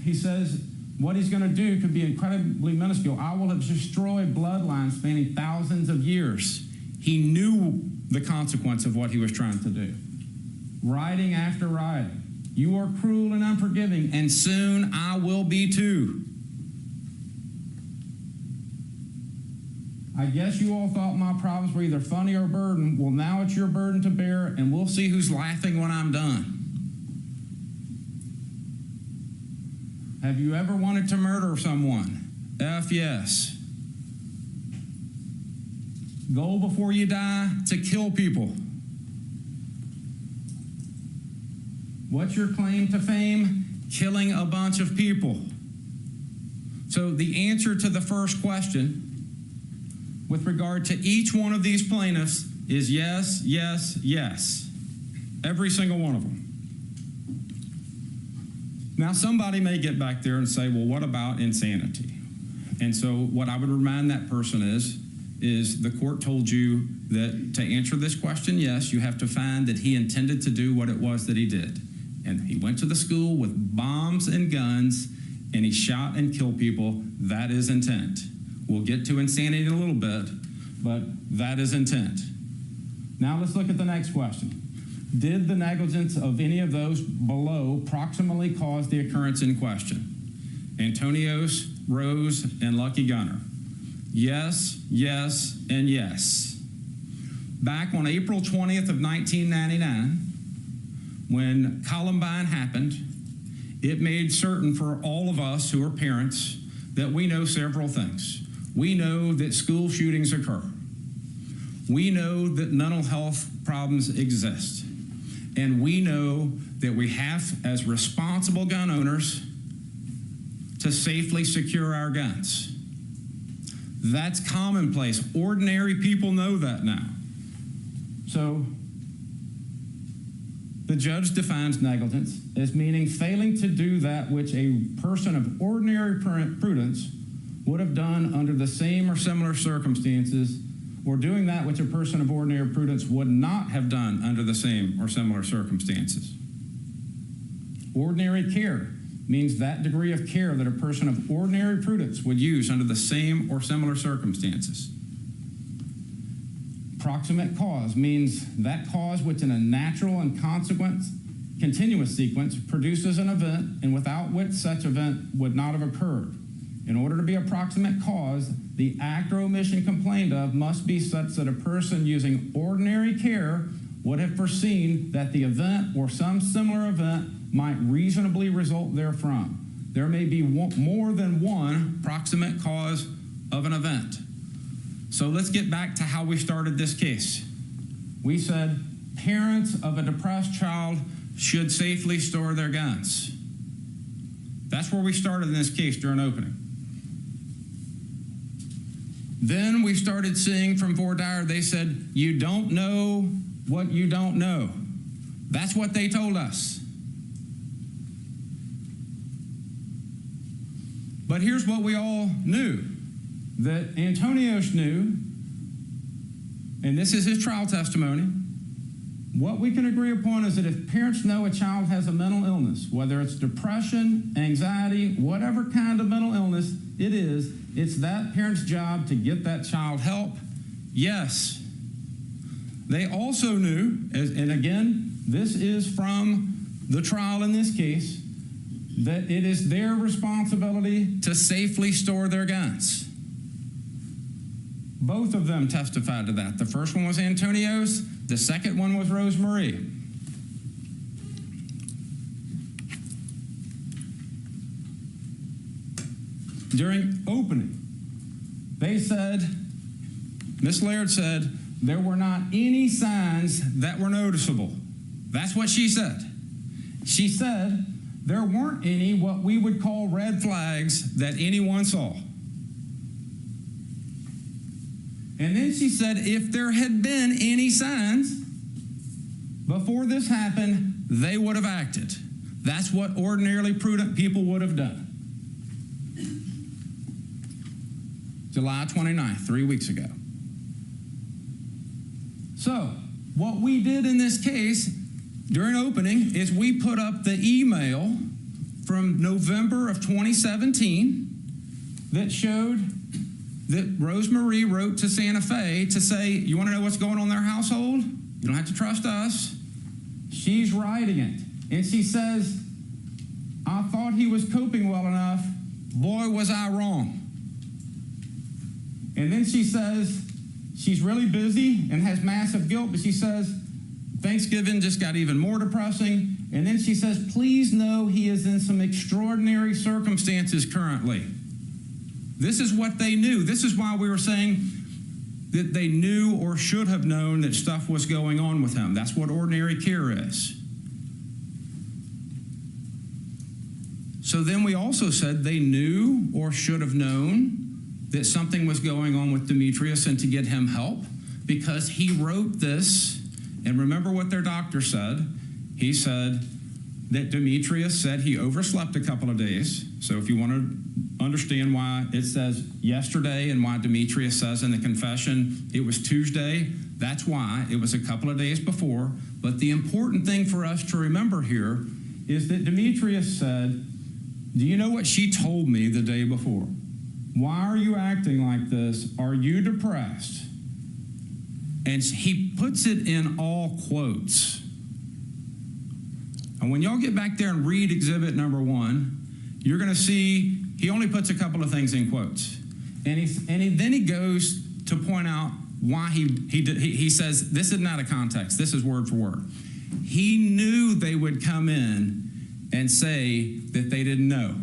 he says what he's going to do could be incredibly minuscule. I will have destroyed bloodlines spanning thousands of years. He knew the consequence of what he was trying to do. Writing after writing. You are cruel and unforgiving, and soon I will be too. I guess you all thought my problems were either funny or burden. Well, now it's your burden to bear, and we'll see who's laughing when I'm done. Have you ever wanted to murder someone? F yes. Goal before you die, to kill people. What's your claim to fame? Killing a bunch of people. So the answer to the first question with regard to each one of these plaintiffs is yes, yes, yes. Every single one of them. Now, somebody may get back there and say, well, what about insanity? And so what I would remind that person is the court told you that to answer this question, yes, you have to find that he intended to do what it was that he did. And he went to the school with bombs and guns, and he shot and killed people. That is intent. We'll get to insanity in a little bit, but that is intent. Now let's look at the next question. Did the negligence of any of those below proximately cause the occurrence in question? Antonios, Rose, and Lucky Gunner. Yes, yes, and yes. Back on April 20th of 1999, when Columbine happened, it made certain for all of us who are parents that we know several things. We know that school shootings occur. We know that mental health problems exist. And we know that we have, as responsible gun owners, to safely secure our guns. That's commonplace. Ordinary people know that now. So the judge defines negligence as meaning failing to do that which a person of ordinary prudence would have done under the same or similar circumstances, or doing that which a person of ordinary prudence would not have done under the same or similar circumstances. Ordinary care means that degree of care that a person of ordinary prudence would use under the same or similar circumstances. Proximate cause means that cause which in a natural and continuous sequence produces an event and without which such event would not have occurred. In order to be a proximate cause, the act or omission complained of must be such that a person using ordinary care would have foreseen that the event or some similar event might reasonably result therefrom. There may be more than one proximate cause of an event. So let's get back to how we started this case. We said parents of a depressed child should safely store their guns. That's where we started in this case during opening. Then we started seeing from voir dire, they said, you don't know what you don't know. That's what they told us. But here's what we all knew, that Antonios knew, and this is his trial testimony. What we can agree upon is that if parents know a child has a mental illness, whether it's depression, anxiety, whatever kind of mental illness it is, it's that parent's job to get that child help. Yes. They also knew, and again, this is from the trial in this case, that it is their responsibility to safely store their guns. Both of them testified to that. The first one was Antonios, the second one was Rosemarie. During opening, they said, Ms. Laird said, there were not any signs that were noticeable. That's what she said. She said there weren't any what we would call red flags that anyone saw. And then she said if there had been any signs before this happened, they would have acted. That's what ordinarily prudent people would have done. July 29th, 3 weeks ago. So, what we did in this case during opening is we put up the email from November of 2017 that showed that Rosemary wrote to Santa Fe to say, you want to know what's going on in their household? You don't have to trust us. She's writing it. And she says, I thought he was coping well enough. Boy, was I wrong. And then she says, she's really busy and has massive guilt, but she says, Thanksgiving just got even more depressing. And then she says, please know he is in some extraordinary circumstances currently. This is what they knew. This is why we were saying that they knew or should have known that stuff was going on with him. That's what ordinary care is. So then we also said they knew or should have known that something was going on with Demetrius and to get him help because he wrote this. And remember what their doctor said. He said that Demetrius said he overslept a couple of days. So if you want to understand why it says yesterday and why Demetrius says in the confession it was Tuesday, that's why. It was a couple of days before. But the important thing for us to remember here is that Demetrius said, do you know what she told me the day before? Why are you acting like this? Are you depressed? And he puts it in all quotes. And when y'all get back there and read exhibit number 1, you're going to see he only puts a couple of things in quotes. And then he goes to point out why he says, this is not a context. This is word for word. He knew they would come in and say that they didn't know.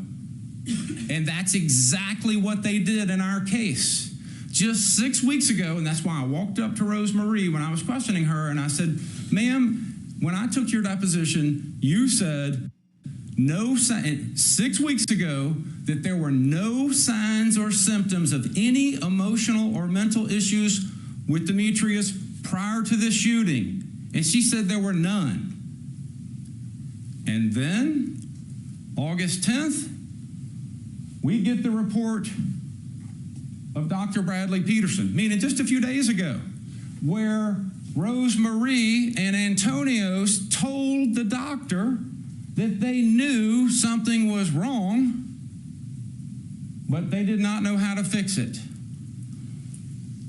And that's exactly what they did in our case. Just 6 weeks ago, and that's why I walked up to Rosemary when I was questioning her, and I said, ma'am, when I took your deposition, you said 6 weeks ago that there were no signs or symptoms of any emotional or mental issues with Demetrius prior to this shooting. And she said there were none. And then, August 10th, we get the report of Dr. Bradley Peterson, meaning just a few days ago, where Rosemary and Antonios told the doctor that they knew something was wrong, but they did not know how to fix it.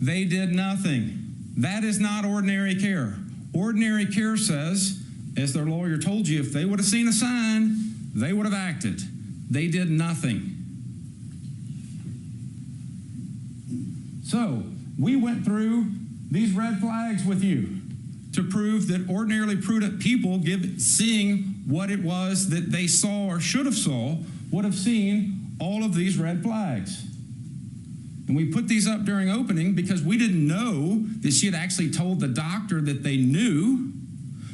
They did nothing. That is not ordinary care. Ordinary care says, as their lawyer told you, if they would have seen a sign, they would have acted. They did nothing. So we went through these red flags with you to prove that ordinarily prudent people, seeing what it was that they saw or should have saw, would have seen all of these red flags. And we put these up during opening because we didn't know that she had actually told the doctor that they knew,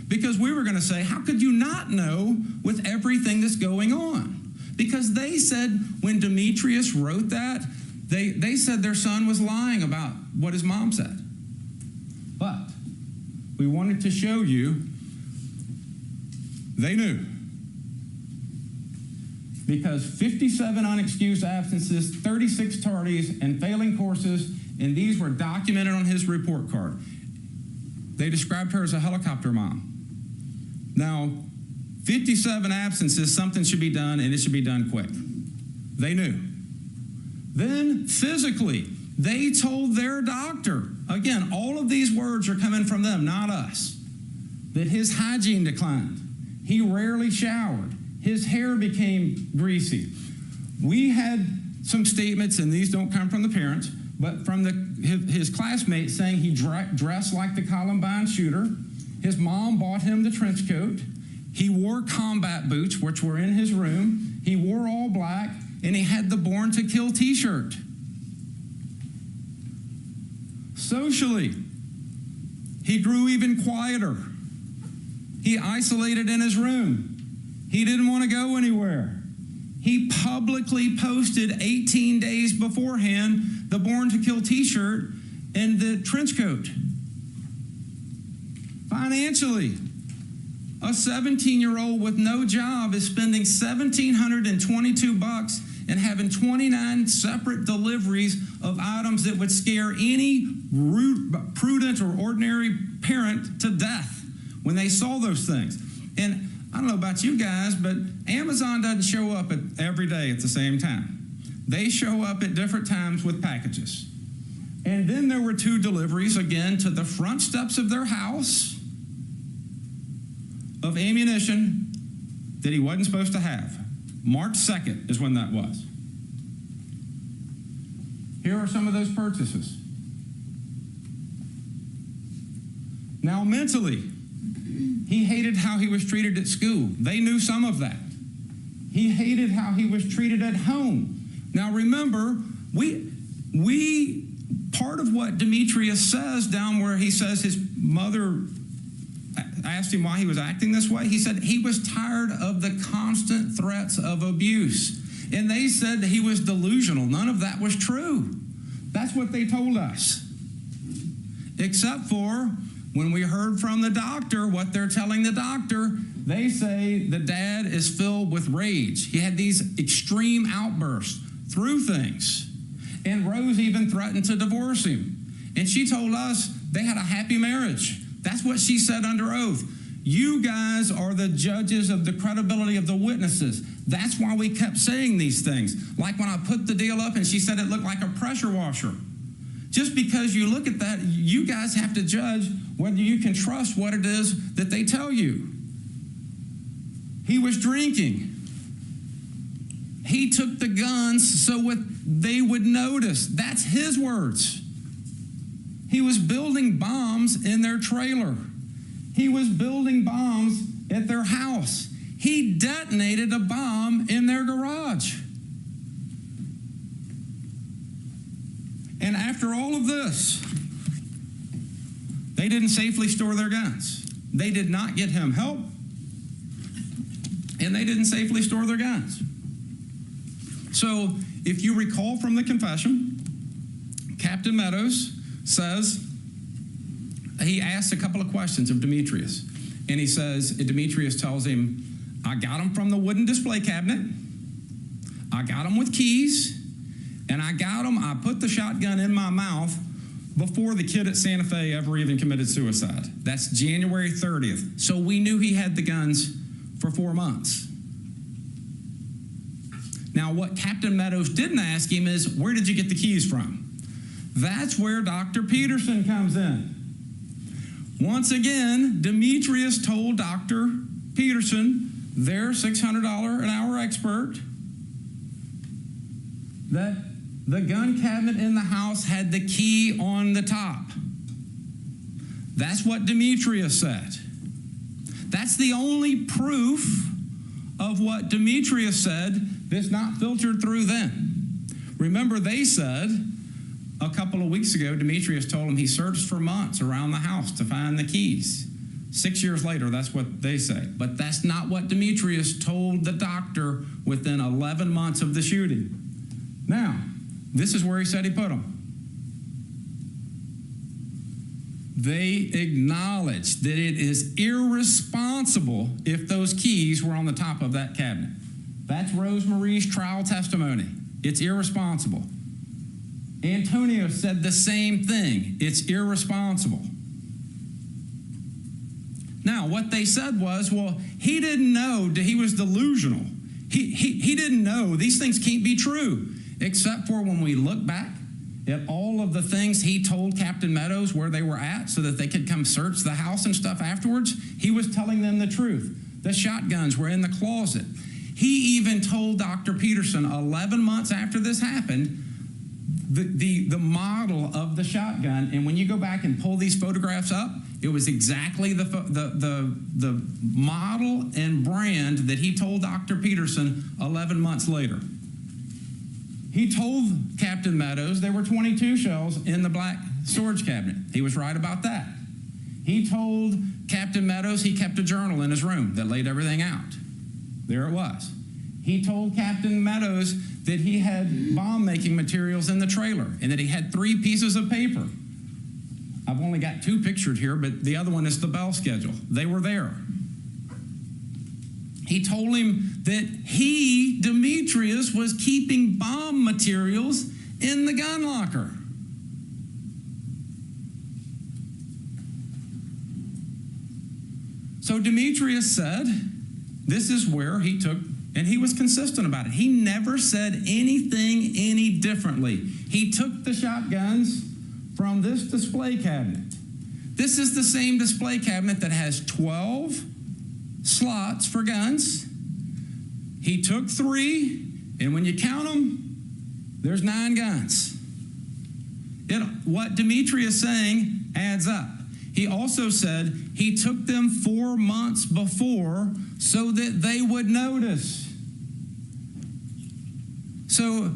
because we were going to say, how could you not know with everything that's going on? Because they said when Demetrius wrote that, they said their son was lying about what his mom said. But we wanted to show you they knew. Because 57 unexcused absences, 36 tardies, and failing courses, and these were documented on his report card. They described her as a helicopter mom. Now, 57 absences, something should be done, and it should be done quick. They knew. Then, physically, they told their doctor, again, all of these words are coming from them, not us, that his hygiene declined. He rarely showered. His hair became greasy. We had some statements, and these don't come from the parents, but from his classmates saying he dressed like the Columbine shooter. His mom bought him the trench coat. He wore combat boots, which were in his room. He wore all black, and he had the Born to Kill t-shirt. Socially, he grew even quieter. He isolated in his room. He didn't want to go anywhere. He publicly posted 18 days beforehand the Born to Kill t-shirt and the trench coat. Financially, a 17-year-old with no job is spending $1,722 and having 29 separate deliveries of items that would scare any prudent or ordinary parent to death when they saw those things. And I don't know about you guys, but Amazon doesn't show up every day at the same time. They show up at different times with packages. And then there were 2 deliveries, again, to the front steps of their house of ammunition that he wasn't supposed to have. March 2nd is when that was. Here are some of those purchases. Now, mentally, he hated how he was treated at school. They knew some of that. He hated how he was treated at home. Now, remember, part of what Demetrius says down where he says his mother asked him why he was acting this way, he said he was tired of the constant threats of abuse. And they said that he was delusional. None of that was true. That's what they told us. Except for when we heard from the doctor, what they're telling the doctor, they say the dad is filled with rage. He had these extreme outbursts, threw things. And Rose even threatened to divorce him. And she told us they had a happy marriage. That's what she said under oath. You guys are the judges of the credibility of the witnesses. That's why we kept saying these things. Like when I put the deal up and she said it looked like a pressure washer. Just because you look at that, you guys have to judge whether you can trust what it is that they tell you. He was drinking. He took the guns so they would notice. That's his words. He was building bombs in their trailer. He was building bombs at their house. He detonated a bomb in their garage. And after all of this, they didn't safely store their guns. They did not get him help, and they didn't safely store their guns. So, if you recall from the confession, Captain Meadows says, he asks a couple of questions of Demetrius. And he says, Demetrius tells him, I got them from the wooden display cabinet. I got them with keys. And I put the shotgun in my mouth before the kid at Santa Fe ever even committed suicide. That's January 30th. So we knew he had the guns for 4 months. Now, what Captain Meadows didn't ask him is, where did you get the keys from? That's where Dr. Peterson comes in. Once again, Demetrius told Dr. Peterson, their $600 an hour expert, that the gun cabinet in the house had the key on the top. That's what Demetrius said. That's the only proof of what Demetrius said that's not filtered through them. Remember, they said a couple of weeks ago, Demetrius told him he searched for months around the house to find the keys. 6 years later, that's what they say. But that's not what Demetrius told the doctor within 11 months of the shooting. Now, this is where he said he put them. They acknowledge that it is irresponsible if those keys were on the top of that cabinet. That's Rosemarie's trial testimony. It's irresponsible. Antonio said the same thing. It's irresponsible. Now, what they said was, well, he didn't know that he was delusional. He didn't know. These things can't be true. Except for when we look back at all of the things he told Captain Meadows where they were at so that they could come search the house and stuff afterwards, he was telling them the truth. The shotguns were in the closet. He even told Dr. Peterson 11 months after this happened the model of the shotgun, and when you go back and pull these photographs up, it was exactly the model and brand that he told Dr. Peterson 11 months later. He told Captain Meadows there were 22 shells in the black storage cabinet. He was right about that. He told Captain Meadows he kept a journal in his room that laid everything out. There it was. He told Captain Meadows that he had bomb-making materials in the trailer and that he had 3 pieces of paper. I've only got 2 pictured here, but the other one is the bell schedule. They were there. He told him that he, Demetrius, was keeping bomb materials in the gun locker. So Demetrius said this is where he took, and he was consistent about it. He never said anything any differently. He took the shotguns from this display cabinet. This is the same display cabinet that has 12 slots for guns. He took 3, and when you count them, there's 9 guns. What Dimitri is saying adds up. He also said he took them 4 months before so that they would notice. So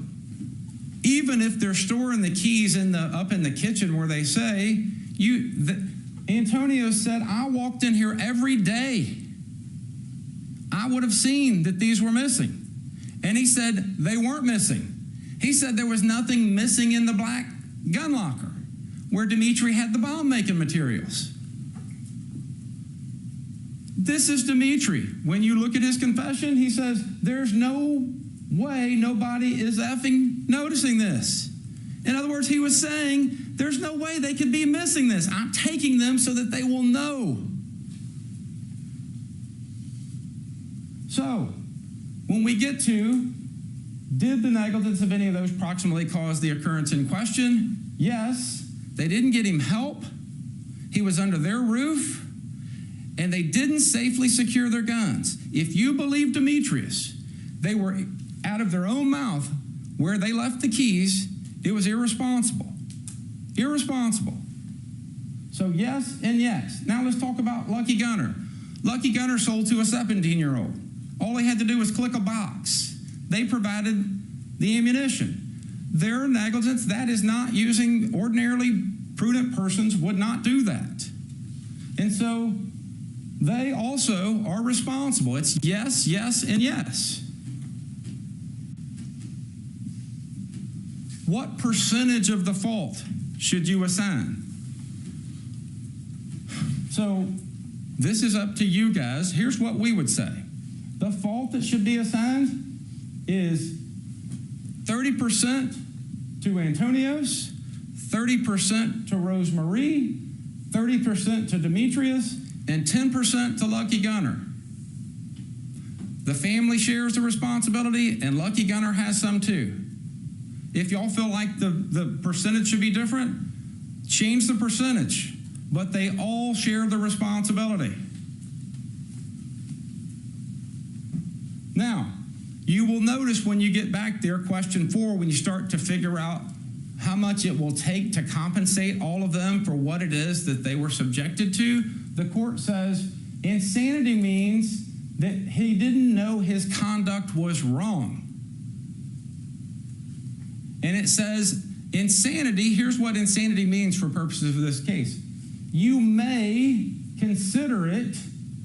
even if they're storing the keys up in the kitchen where they say, Antonio said, I walked in here every day. I would have seen that these were missing. And he said they weren't missing. He said there was nothing missing in the black gun locker where Dimitri had the bomb-making materials. This is Dimitri. When you look at his confession, he says, there's no way nobody is effing noticing this. In other words, he was saying, there's no way they could be missing this. I'm taking them so that they will know. So, when we get to, did the negligence of any of those proximately cause the occurrence in question? Yes. They didn't get him help. He was under their roof. And they didn't safely secure their guns. If you believe Demetrius, they were out of their own mouth where they left the keys. It was irresponsible. Irresponsible. So yes and yes. Now let's talk about Lucky Gunner. Lucky Gunner sold to a 17-year-old. All he had to do was click a box. They provided the ammunition. Their negligence, that is not using, ordinarily prudent persons would not do that. And so they also are responsible. It's yes, yes, and yes. What percentage of the fault should you assign? So this is up to you guys. Here's what we would say. The fault that should be assigned is 30% to Antonios, 30% to Rosemarie, 30% to Demetrius, and 10% to Lucky Gunner. The family shares the responsibility, and Lucky Gunner has some too. If y'all feel like the percentage should be different, change the percentage, but they all share the responsibility. Now, you will notice when you get back there, question 4, when you start to figure out how much it will take to compensate all of them for what it is that they were subjected to, the court says insanity means that he didn't know his conduct was wrong. And it says insanity, here's what insanity means for purposes of this case. You may consider it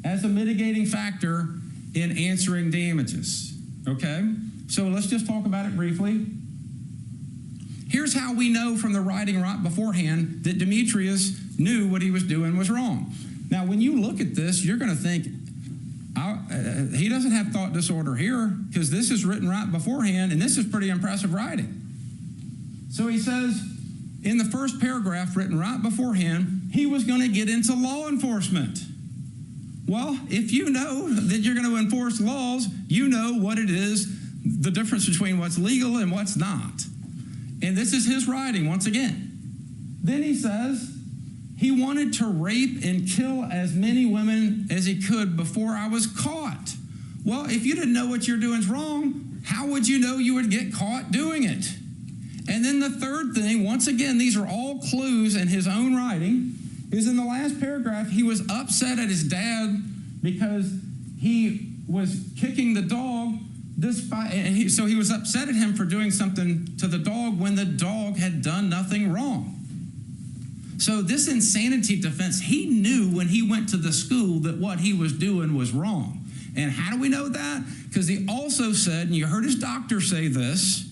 as a mitigating factor in answering damages, okay? So let's just talk about it briefly. Here's how we know from the writing right beforehand that Demetrius knew what he was doing was wrong. Now, when you look at this, you're going to think, he doesn't have thought disorder here because this is written right beforehand, and this is pretty impressive writing. So he says, in the first paragraph written right beforehand, he was going to get into law enforcement. Well, if you know that you're going to enforce laws, you know what it is, the difference between what's legal and what's not. And this is his writing once again. Then he says, he wanted to rape and kill as many women as he could before I was caught. Well, if you didn't know what you're doing is wrong, how would you know you would get caught doing it? And then the third thing, once again, these are all clues in his own writing, is in the last paragraph, he was upset at his dad because he was kicking the dog so he was upset at him for doing something to the dog when the dog had done nothing wrong. So this insanity defense, he knew when he went to the school that what he was doing was wrong. And how do we know that? Because he also said, and you heard his doctor say this,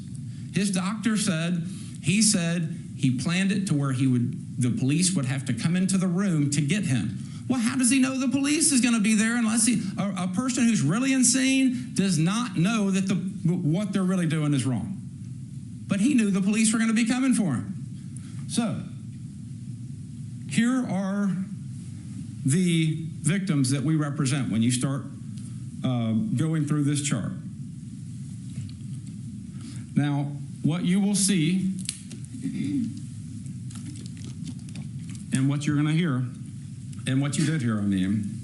his doctor said he planned it to where the police would have to come into the room to get him. Well, how does he know the police is going to be there unless a person who's really insane does not know that what they're really doing is wrong? But he knew the police were going to be coming for him. So, here are the victims that we represent when you start going through this chart. Now, what you will see and what you're going to hear, and what you did hear,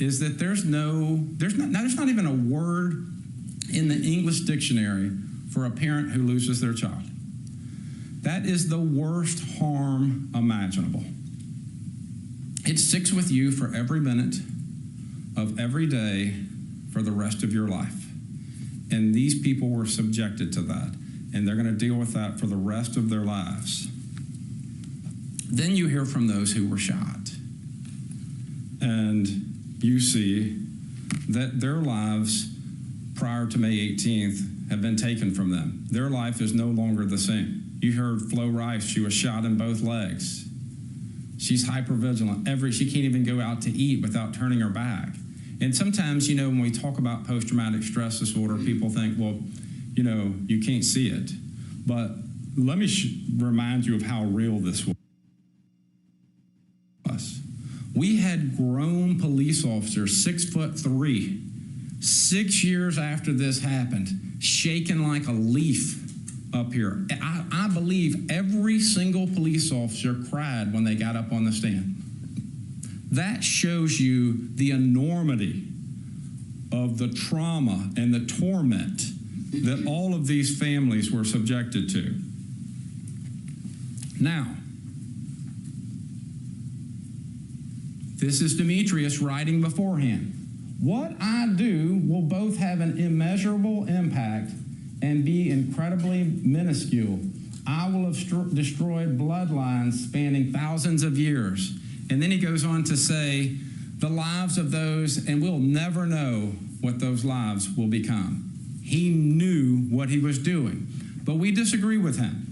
is that there's not even a word in the English dictionary for a parent who loses their child. That is the worst harm imaginable. It sticks with you for every minute of every day for the rest of your life. And these people were subjected to that, and they're going to deal with that for the rest of their lives. Then you hear from those who were shot, and you see that their lives prior to May 18th have been taken from them. Their life is no longer the same. You heard Flo Rice, she was shot in both legs. She's hypervigilant. She can't even go out to eat without turning her back. And sometimes, when we talk about post-traumatic stress disorder, people think, well, you can't see it. But let me remind you of how real this was. We had grown police officers, 6'3", 6 years after this happened, shaking like a leaf up here. I believe every single police officer cried when they got up on the stand. That shows you the enormity of the trauma and the torment that all of these families were subjected to. Now, this is Demetrius writing beforehand. What I do will both have an immeasurable impact and be incredibly minuscule. I will have destroyed bloodlines spanning thousands of years. And then he goes on to say, the lives of those, and we'll never know what those lives will become. He knew what he was doing, but we disagree with him.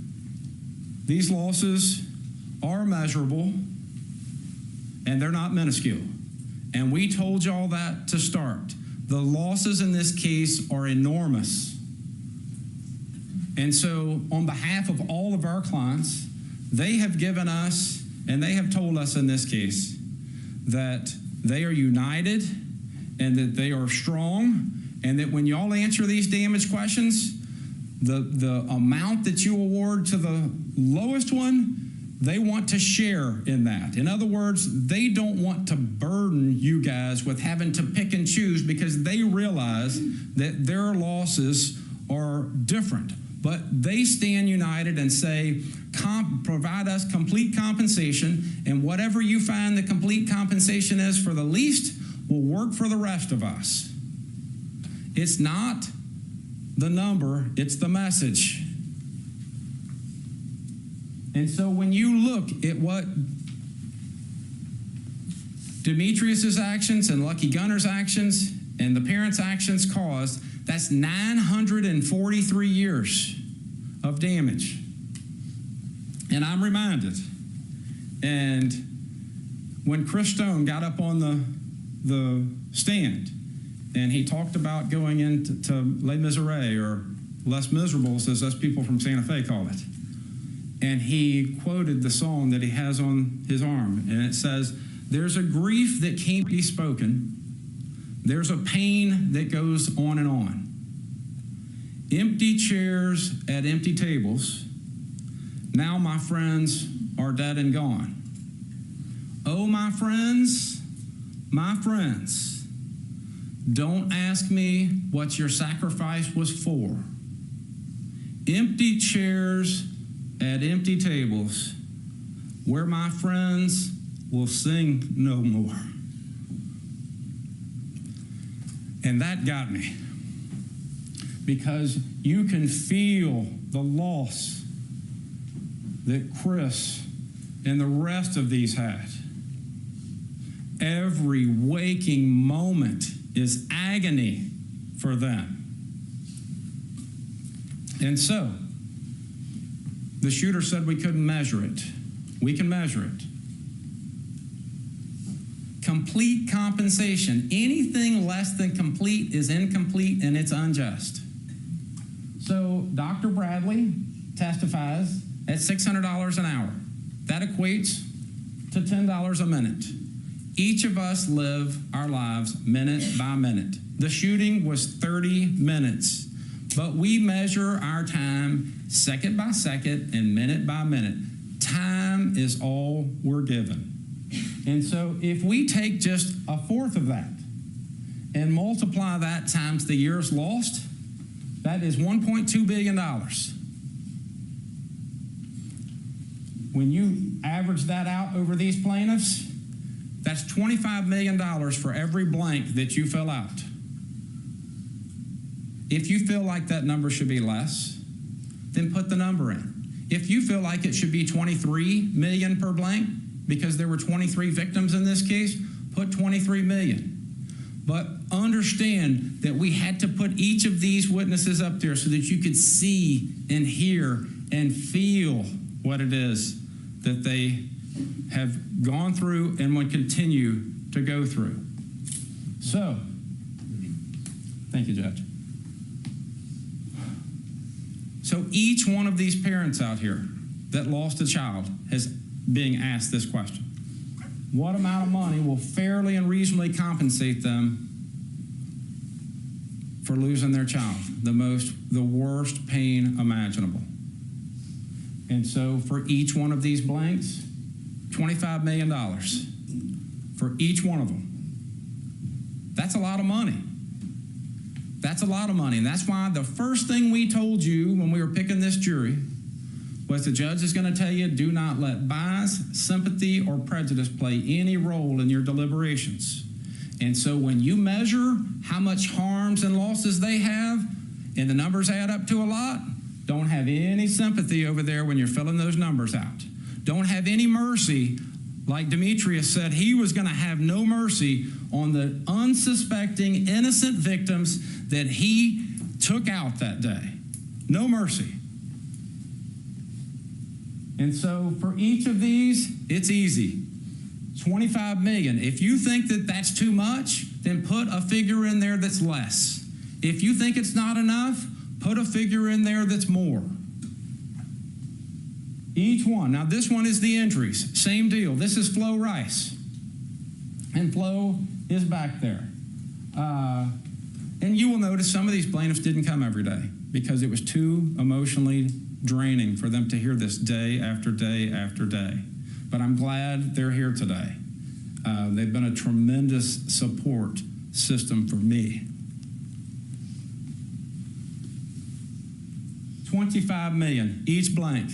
These losses are measurable, and they're not minuscule. And we told y'all that to start. The losses in this case are enormous. And so on behalf of all of our clients, they have given us, and they have told us in this case, that they are united and that they are strong, and that when y'all answer these damage questions, the amount that you award to the lowest one, they want to share in that. In other words, they don't want to burden you guys with having to pick and choose because they realize that their losses are different. But they stand united and say, provide us complete compensation, and whatever you find the complete compensation is for the least will work for the rest of us. It's not the number, it's the message. And so when you look at what Demetrius's actions and Lucky Gunner's actions and the parents' actions caused, that's 943 years of damage. And I'm reminded, and when Chris Stone got up on the stand and he talked about going into Les Miserables, or Les Miserables, as us people from Santa Fe call it, and he quoted the song that he has on his arm, and it says, there's a grief that can't be spoken. There's a pain that goes on and on. Empty chairs at empty tables. Now my friends are dead and gone. Oh, my friends, don't ask me what your sacrifice was for. Empty chairs at empty tables, where my friends will sing no more. And that got me, because you can feel the loss that Chris and the rest of these had. Every waking moment is agony for them. And so, the shooter said we couldn't measure it. We can measure it. Complete compensation. Anything less than complete is incomplete and it's unjust. So Dr. Bradley testifies at $600 an hour. That equates to $10 a minute. Each of us live our lives minute by minute. The shooting was 30 minutes, but we measure our time second by second and minute by minute. Time is all we're given. And so if we take just a fourth of that and multiply that times the years lost, that is $1.2 billion. When you average that out over these plaintiffs, that's $25 million for every blank that you fill out. If you feel like that number should be less, then put the number in. If you feel like it should be $23 million per blank, because there were 23 victims in this case, put $23 million. But understand that we had to put each of these witnesses up there so that you could see and hear and feel what it is that they have gone through and would continue to go through. So, thank you, Judge. So each one of these parents out here that lost a child is being asked this question. What amount of money will fairly and reasonably compensate them for losing their child? The worst pain imaginable. And so for each one of these blanks, $25 million for each one of them. That's a lot of money. That's a lot of money. And that's why the first thing we told you when we were picking this jury was the judge is going to tell you, do not let bias, sympathy, or prejudice play any role in your deliberations. And so when you measure how much harms and losses they have, and the numbers add up to a lot, don't have any sympathy over there when you're filling those numbers out. Don't have any mercy, like Demetrius said he was going to have no mercy on the unsuspecting, innocent victims that he took out that day. No mercy. And so for each of these, it's easy. $25 million. If you think that that's too much, then put a figure in there that's less. If you think it's not enough, put a figure in there that's more. Each one. Now this one is the injuries. Same deal. This is Flo Rice. And Flo is back there. And you will notice some of these plaintiffs didn't come every day because it was too emotionally draining for them to hear this day after day after day. But I'm glad they're here today. They've been a tremendous support system for me. $25 million each blank.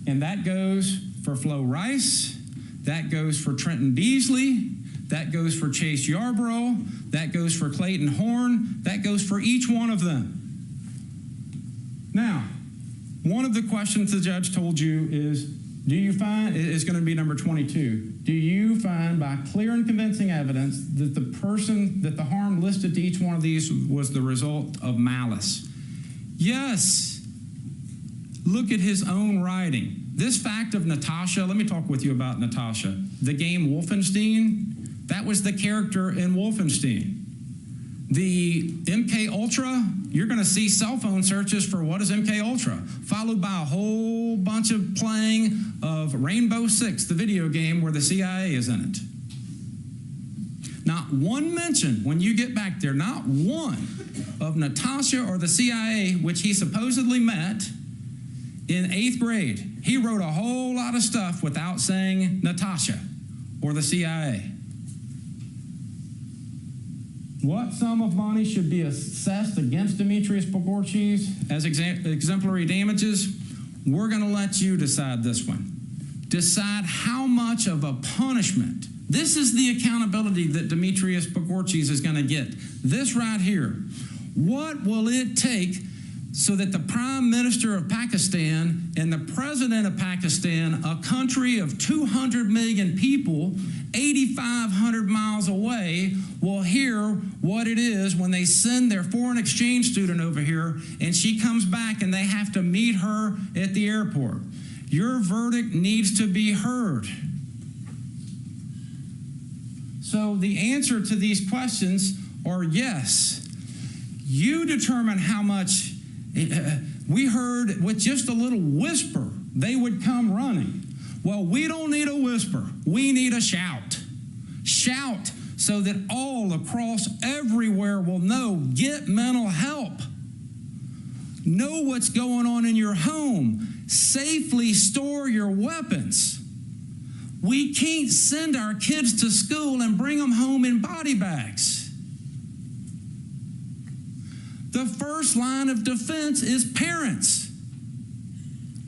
And that goes for Flo Rice, that goes for Trenton Beasley, that goes for Chase Yarborough, that goes for Clayton Horn, that goes for each one of them. Now, one of the questions the judge told you is, do you find, is going to be number 22, do you find by clear and convincing evidence that the harm listed to each one of these was the result of malice? Yes. Look at his own writing. This fact of Natasha, let me talk with you about Natasha. The game Wolfenstein, that was the character in Wolfenstein. The MK Ultra, you're going to see cell phone searches for what is MK Ultra, followed by a whole bunch of playing of Rainbow Six, the video game where the CIA is in it. Not one mention, when you get back there, not one of Natasha or the CIA, which he supposedly met in 8th grade. He wrote a whole lot of stuff without saying Natasha or the CIA. What sum of money should be assessed against Demetrius Pogorchis as exemplary damages? We're going to let you decide this one. Decide how much of a punishment. This is the accountability that Demetrius Pogorchis is going to get. This right here. What will it take so that the Prime Minister of Pakistan and the President of Pakistan, a country of 200 million people, 8,500 miles away, will hear what it is when they send their foreign exchange student over here and she comes back and they have to meet her at the airport? Your verdict needs to be heard. So the answer to these questions are yes. You determine how much. We heard with just a little whisper, they would come running. Well, we don't need a whisper. We need a shout. Shout so that all across everywhere will know. Get mental help. Know what's going on in your home. Safely store your weapons. We can't send our kids to school and bring them home in body bags. The first line of defense is parents.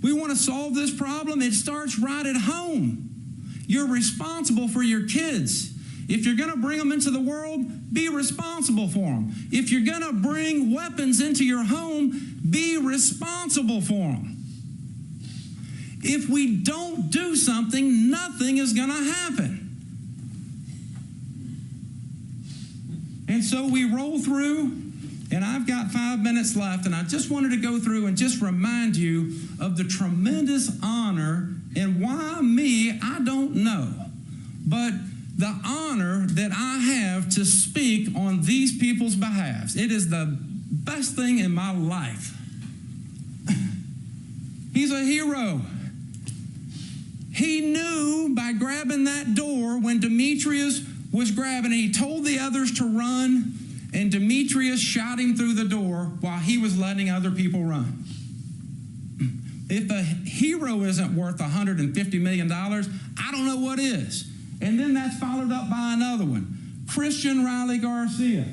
We want to solve this problem. It starts right at home. You're responsible for your kids. If you're going to bring them into the world, be responsible for them. If you're going to bring weapons into your home, be responsible for them. If we don't do something, nothing is going to happen. And so we roll through, and I've got 5 minutes left, and I just wanted to go through and just remind you of the tremendous honor, and why me, I don't know. But the honor that I have to speak on these people's behalf. It is the best thing in my life. He's a hero. He knew by grabbing that door when Demetrius was grabbing it, he told the others to run, and Demetrius shot him through the door while he was letting other people run. If a hero isn't worth $150 million, I don't know what is. And then that's followed up by another one, Christian Riley Garcia.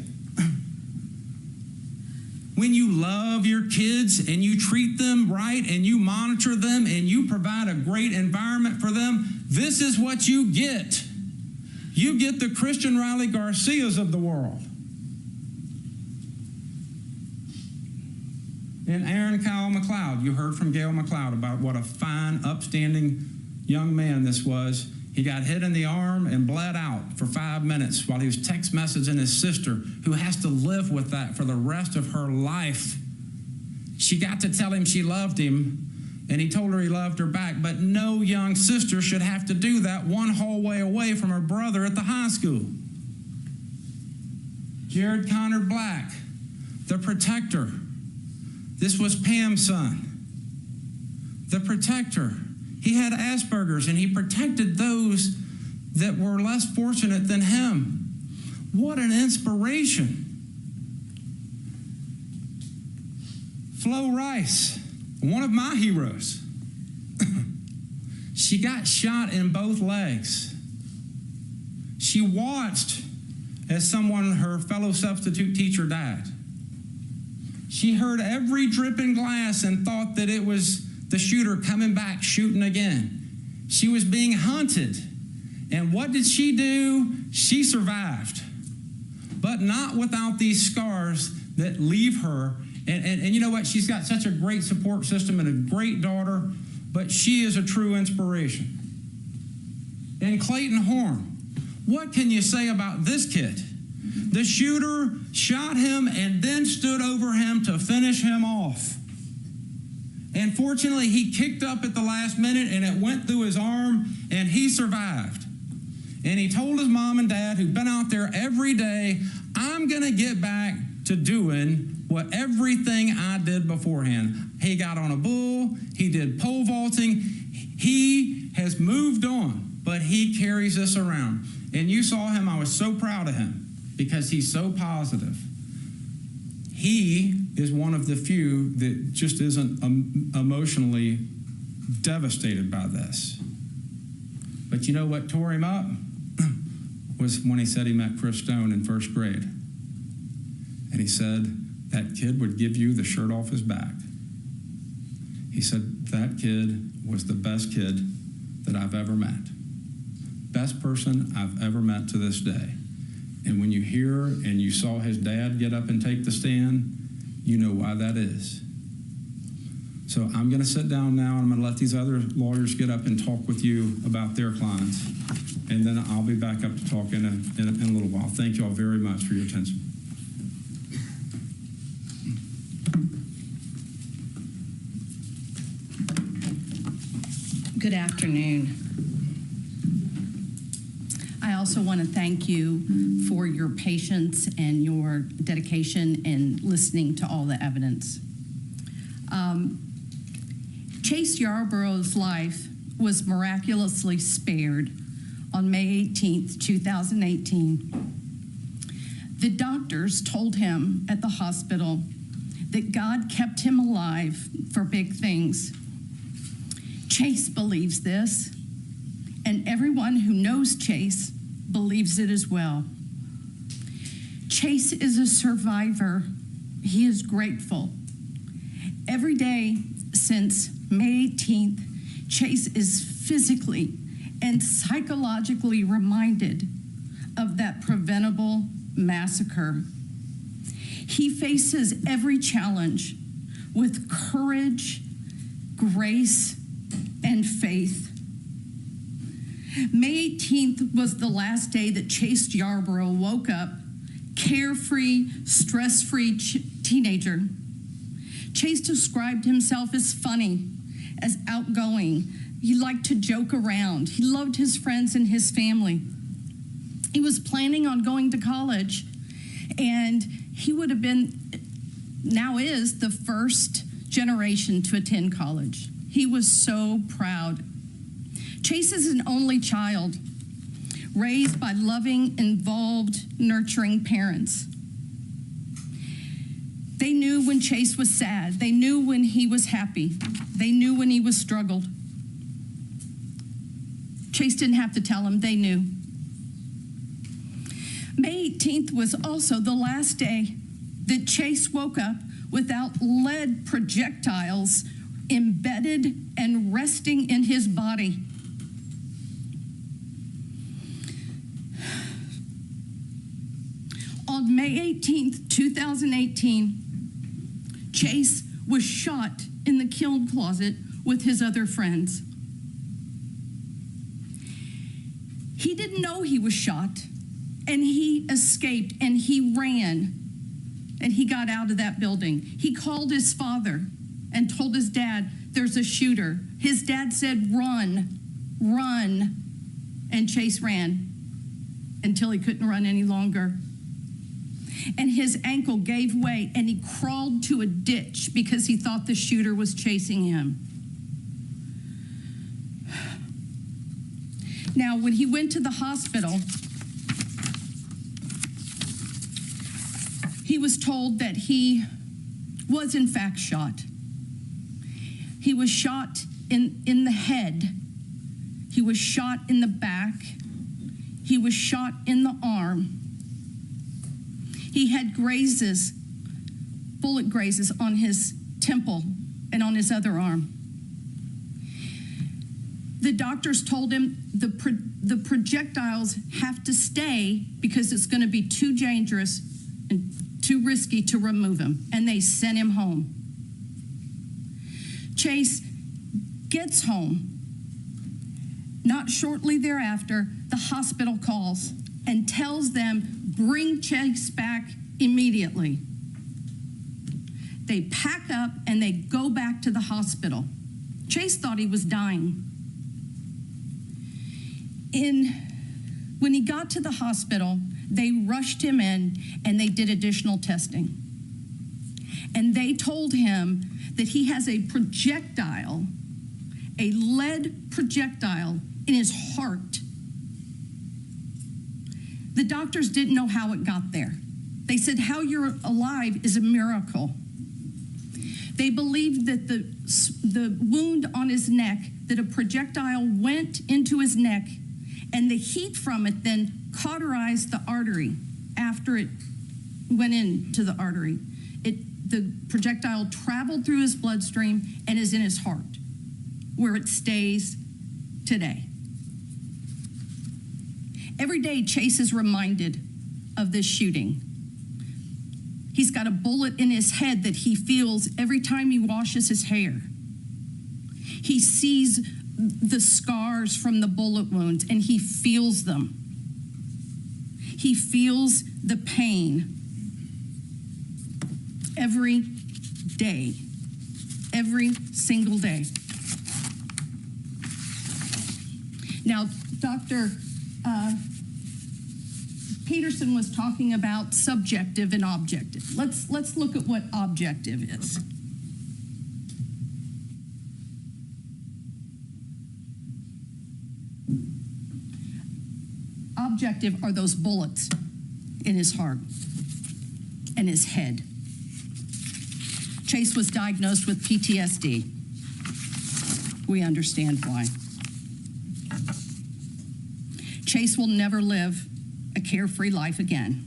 When you love your kids and you treat them right and you monitor them and you provide a great environment for them, this is what you get. You get the Christian Riley Garcias of the world. And Aaron Kyle McLeod, you heard from Gail McLeod about what a fine, upstanding young man this was. He got hit in the arm and bled out for 5 minutes while he was text messaging his sister, who has to live with that for the rest of her life. She got to tell him she loved him, and he told her he loved her back, but no young sister should have to do that one hallway away from her brother at the high school. Jared Connor Black, the protector. This was Pam's son. The protector. He had Asperger's, and he protected those that were less fortunate than him. What an inspiration. Flo Rice, one of my heroes. She got shot in both legs. She watched as her fellow substitute teacher died. She heard every dripping glass and thought that it was the shooter coming back, shooting again. She was being hunted. And what did she do? She survived. But not without these scars that leave her. And you know what? She's got such a great support system and a great daughter, but she is a true inspiration. And Clayton Horn, what can you say about this kid? The shooter shot him and then stood over him to finish him off. And fortunately, he kicked up at the last minute, and it went through his arm, and he survived. And he told his mom and dad, who'd been out there every day, I'm going to get back to doing what everything I did beforehand. He got on a bull. He did pole vaulting. He has moved on, but he carries us around. And you saw him. I was so proud of him because he's so positive. He is one of the few that just isn't emotionally devastated by this. But you know what tore him up? Was when he said he met Chris Stone in first grade. And he said, that kid would give you the shirt off his back. He said, that kid was the best kid that I've ever met. Best person I've ever met to this day. And when you hear and you saw his dad get up and take the stand, you know why that is. So I'm going to sit down now, and I'm going to let these other lawyers get up and talk with you about their clients. And then I'll be back up to talk in a little while. Thank you all very much for your attention. Good afternoon. I also want to thank you for your patience and your dedication in listening to all the evidence. Chase Yarborough's life was miraculously spared on May 18th, 2018. The doctors told him at the hospital that God kept him alive for big things. Chase believes this, and everyone who knows Chase believes it as well. Chase is a survivor. He is grateful. Every day since May 18th, Chase is physically and psychologically reminded of that preventable massacre. He faces every challenge with courage, grace, and faith. May 18th was the last day that Chase Yarborough woke up, carefree, stress-free teenager. Chase described himself as funny, as outgoing. He liked to joke around. He loved his friends and his family. He was planning on going to college, and he would have been, now is, the first generation to attend college. He was so proud. Chase is an only child, raised by loving, involved, nurturing parents. They knew when Chase was sad. They knew when he was happy. They knew when he was struggled. Chase didn't have to tell them, they knew. May 18th was also the last day that Chase woke up without lead projectiles embedded and resting in his body. On May 18th, 2018, Chase was shot in the kiln closet with his other friends. He didn't know he was shot, and he escaped, and he ran, and he got out of that building. He called his father and told his dad, there's a shooter. His dad said, run, run, and Chase ran until he couldn't run any longer. And his ankle gave way, and he crawled to a ditch because he thought the shooter was chasing him. Now, when he went to the hospital, he was told that he was in fact shot. He was shot in the head. He was shot in the back. He was shot in the arm. He had grazes, bullet grazes on his temple and on his other arm. The doctors told him the projectiles have to stay because it's going to be too dangerous and too risky to remove him, and they sent him home. Chase gets home. Not shortly thereafter, the hospital calls and tells them, bring Chase back immediately. They pack up and they go back to the hospital. Chase thought he was dying. When he got to the hospital, they rushed him in and they did additional testing. And they told him that he has a projectile, a lead projectile in his heart. The doctors didn't know how it got there. They said how you're alive is a miracle. They believed that the wound on his neck, that a projectile went into his neck, and the heat from it then cauterized the artery after it went into the artery. The projectile traveled through his bloodstream and is in his heart, where it stays today. Every day, Chase is reminded of this shooting. He's got a bullet in his head that he feels every time he washes his hair. He sees the scars from the bullet wounds, and he feels them. He feels the pain every day, every single day. Now, Dr. Peterson was talking about subjective and objective. Let's look at what objective is. Objective are those bullets in his heart and his head. Chase was diagnosed with PTSD. We understand why. Chase will never live a carefree life again.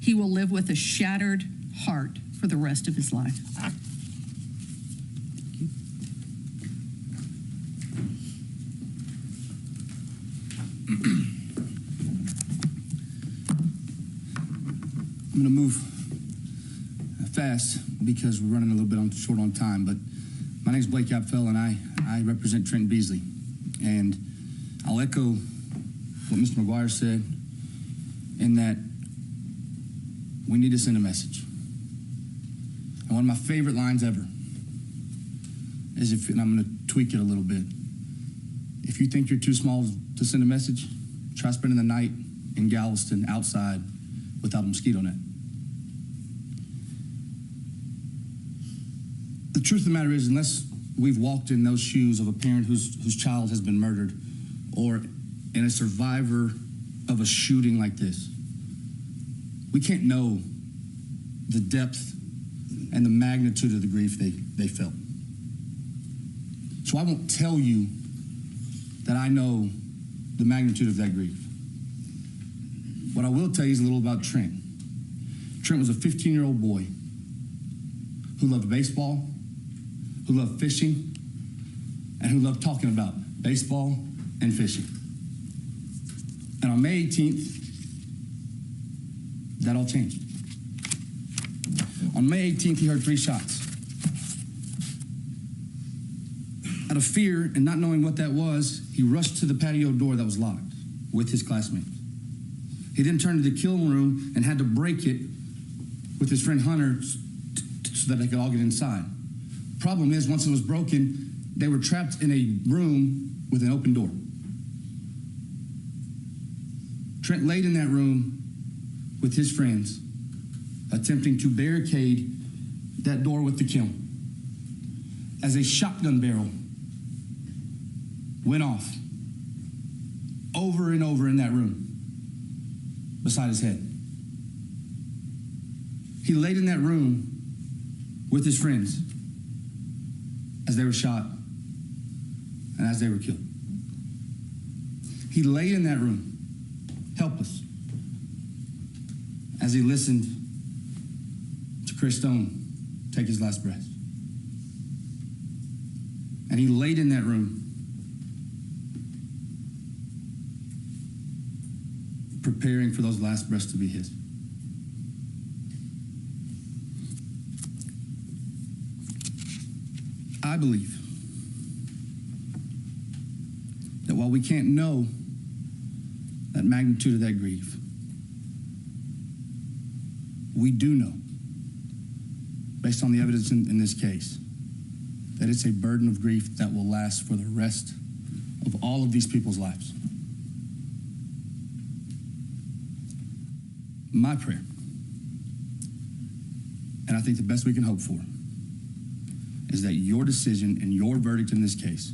He will live with a shattered heart for the rest of his life. I'm going to move fast because we're running a little bit short on time, but my name is Blake Apfel, and I represent Trent Beasley. And I'll echo what Mr. McGuire said in that we need to send a message. And one of my favorite lines ever is, and I'm going to tweak it a little bit, if you think you're too small to send a message, try spending the night in Galveston outside without a mosquito net. The truth of the matter is, unless we've walked in those shoes of a parent whose child has been murdered, or in a survivor of a shooting like this, we can't know the depth and the magnitude of the grief they felt. So I won't tell you that I know the magnitude of that grief. What I will tell you is a little about Trent. Trent was a 15-year-old boy who loved baseball, who loved fishing, and who loved talking about baseball and fishing. And on May 18th, that all changed. On May 18th, he heard 3 shots. Out of fear and not knowing what that was, he rushed to the patio door that was locked with his classmates. He then turned to the kill room and had to break it with his friend Hunter so that they could all get inside. Problem is, once it was broken, they were trapped in a room with an open door. Trent laid in that room with his friends, attempting to barricade that door with the kiln, as a shotgun barrel went off over and over in that room beside his head. He laid in that room with his friends as they were shot and as they were killed. He lay in that room, helpless, as he listened to Chris Stone take his last breath. And he laid in that room, preparing for those last breaths to be his. I believe that while we can't know that magnitude of that grief, we do know, based on the evidence in this case, that it's a burden of grief that will last for the rest of all of these people's lives. My prayer, and I think the best we can hope for, is that your decision and your verdict in this case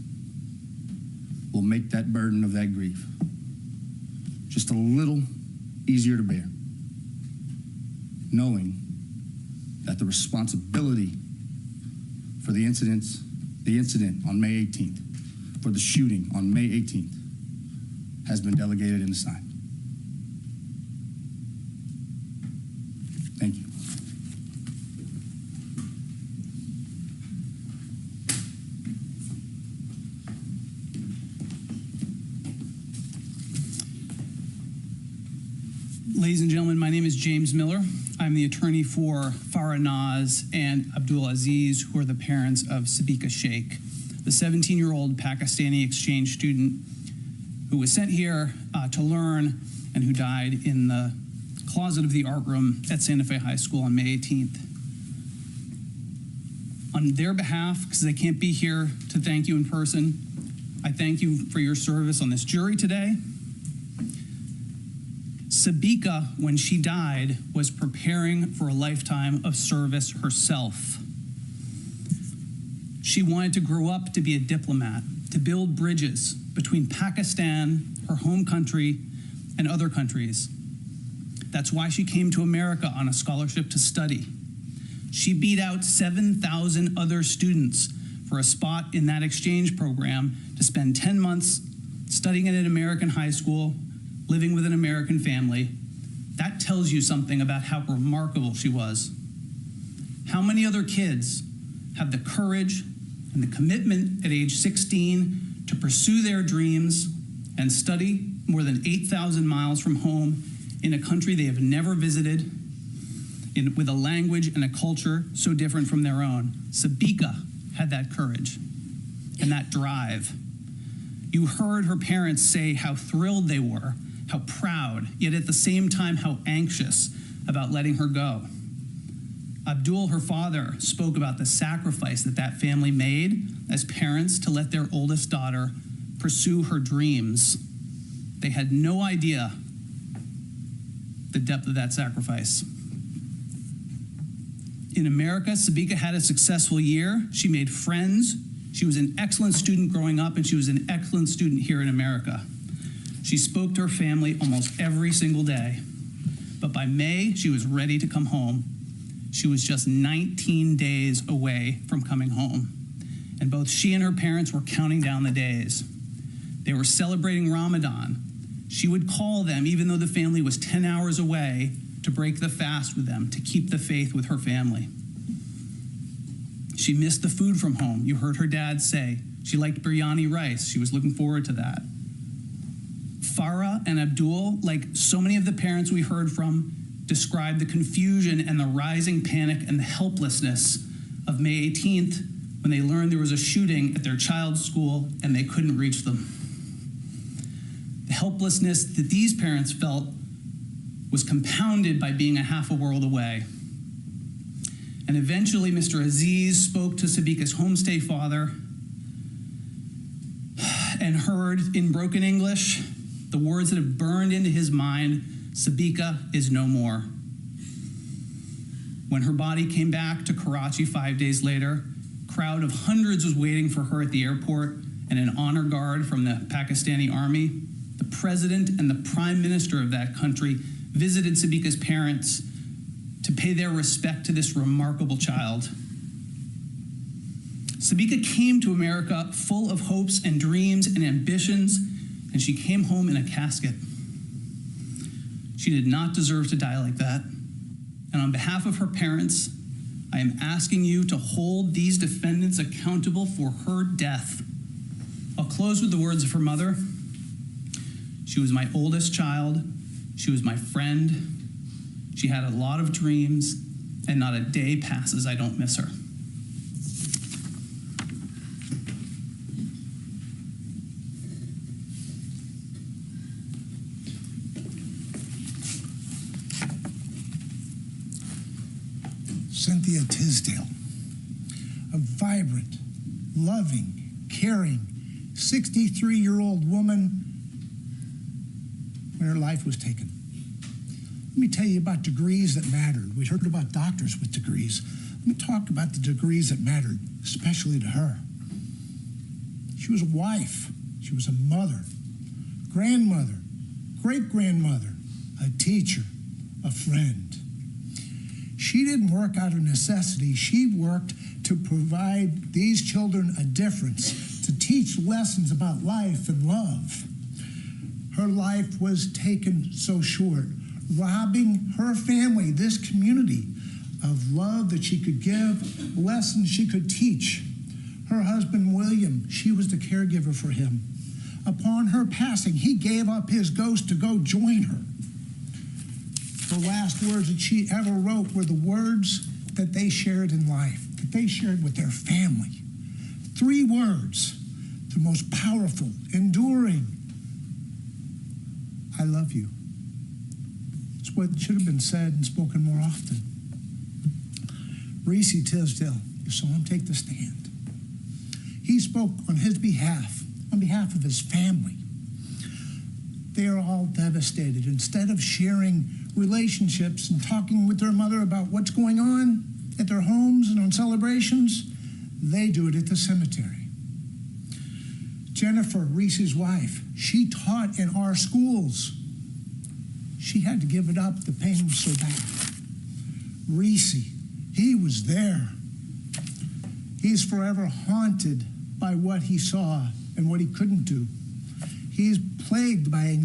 will make that burden of that grief just a little easier to bear, knowing that the responsibility for the incident on May 18th, for the shooting on May 18th, has been delegated and assigned. Thank you. Ladies and gentlemen, my name is James Miller. I'm the attorney for Farah Naz and Abdul Aziz, who are the parents of Sabika Sheikh, the 17-year-old Pakistani exchange student who was sent here to learn and who died in the closet of the art room at Santa Fe High School on May 18th. On their behalf, because they can't be here to thank you in person, I thank you for your service on this jury today. Sabika, when she died, was preparing for a lifetime of service herself. She wanted to grow up to be a diplomat, to build bridges between Pakistan, her home country, and other countries. That's why she came to America on a scholarship to study. She beat out 7,000 other students for a spot in that exchange program to spend 10 months studying at an American high school, living with an American family. That tells you something about how remarkable she was. How many other kids have the courage and the commitment at age 16 to pursue their dreams and study more than 8,000 miles from home in a country they have never visited, with a language and a culture so different from their own? Sabika had that courage and that drive. You heard her parents say how thrilled they were, how proud, yet at the same time how anxious about letting her go. Abdul, her father, spoke about the sacrifice that that family made as parents to let their oldest daughter pursue her dreams. They had no idea the depth of that sacrifice. In America, Sabika had a successful year. She made friends. She was an excellent student growing up, and she was an excellent student here in America. She spoke to her family almost every single day. But by May, she was ready to come home. She was just 19 days away from coming home. And both she and her parents were counting down the days. They were celebrating Ramadan. She would call them, even though the family was 10 hours away, to break the fast with them, to keep the faith with her family. She missed the food from home. You heard her dad say she liked biryani rice. She was looking forward to that. Farah and Abdul, like so many of the parents we heard from, described the confusion and the rising panic and the helplessness of May 18th when they learned there was a shooting at their child's school and they couldn't reach them. The helplessness that these parents felt was compounded by being a half a world away. And eventually, Mr. Aziz spoke to Sabika's homestay father and heard in broken English the words that have burned into his mind: Sabika is no more. When her body came back to Karachi 5 days later, a crowd of hundreds was waiting for her at the airport, and an honor guard from the Pakistani army. The president and the prime minister of that country visited Sabika's parents to pay their respect to this remarkable child. Sabika came to America full of hopes and dreams and ambitions, and she came home in a casket. She did not deserve to die like that. And on behalf of her parents, I am asking you to hold these defendants accountable for her death. I'll close with the words of her mother. She was my oldest child. She was my friend. She had a lot of dreams, and not a day passes I don't miss her. Cynthia Tisdale, a vibrant, loving, caring, 63-year-old woman when her life was taken. Let me tell you about degrees that mattered. We heard about doctors with degrees. Let me talk about the degrees that mattered, especially to her. She was a wife. She was a mother, grandmother, great-grandmother, a teacher, a friend. She didn't work out of necessity. She worked to provide these children a difference, to teach lessons about life and love. Her life was taken so short, robbing her family, this community, of love that she could give, lessons she could teach. Her husband, William, she was the caregiver for him. Upon her passing, he gave up his ghost to go join her. The last words that she ever wrote were the words that they shared in life, that they shared with their family. 3 words, the most powerful, enduring: I love you. It's what should have been said and spoken more often. Reese Tisdale, you saw him take the stand. He spoke on his behalf, on behalf of his family. They are all devastated. Instead of sharing relationships and talking with their mother about what's going on at their homes and on celebrations, they do it at the cemetery. Jennifer, Reese's wife, she taught in our schools. She had to give it up. The pain was so bad. Reese, he was there. He's forever haunted by what he saw and what he couldn't do. He's plagued by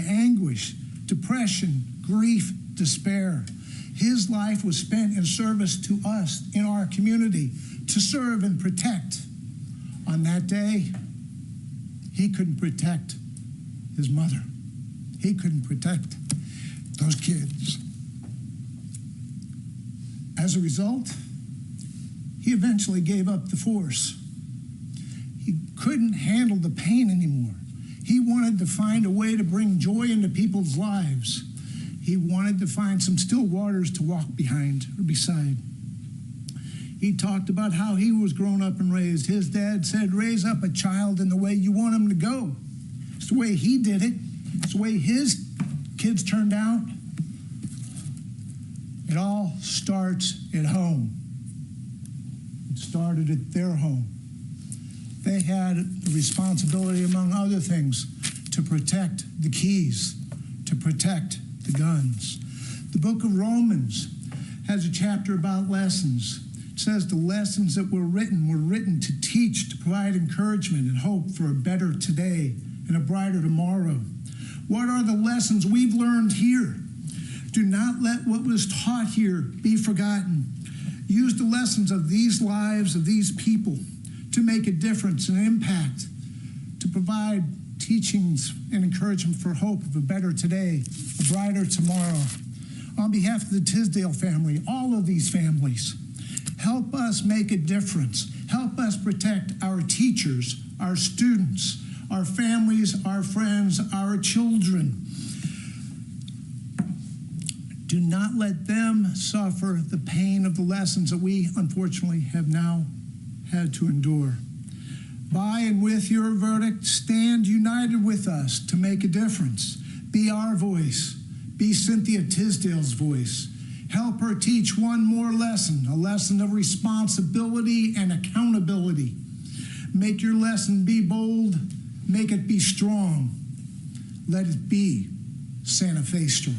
anguish, depression, grief, despair. His life was spent in service to us in our community, to serve and protect. On that day, he couldn't protect his mother. He couldn't protect those kids. As a result, he eventually gave up the force. He couldn't handle the pain anymore. He wanted to find a way to bring joy into people's lives. He wanted to find some still waters to walk behind or beside. He talked about how he was grown up and raised. His dad said, raise up a child in the way you want him to go. It's the way he did it. It's the way his kids turned out. It all starts at home. It started at their home. They had the responsibility, among other things, to protect the keys, to protect the guns. The book of Romans has a chapter about lessons. It says the lessons that were written to teach, to provide encouragement and hope for a better today and a brighter tomorrow. What are the lessons we've learned here? Do not let what was taught here be forgotten. Use the lessons of these lives, of these people, to make a difference and impact, to provide teachings and encouragement for hope of a better today, a brighter tomorrow. On behalf of the Tisdale family, all of these families, help us make a difference. Help us protect our teachers, our students, our families, our friends, our children. Do not let them suffer the pain of the lessons that we, unfortunately, have now had to endure. By and with your verdict, stand united with us to make a difference. Be our voice. Be Cynthia Tisdale's voice. Help her teach one more lesson, a lesson of responsibility and accountability. Make your lesson be bold. Make it be strong. Let it be Santa Fe strong.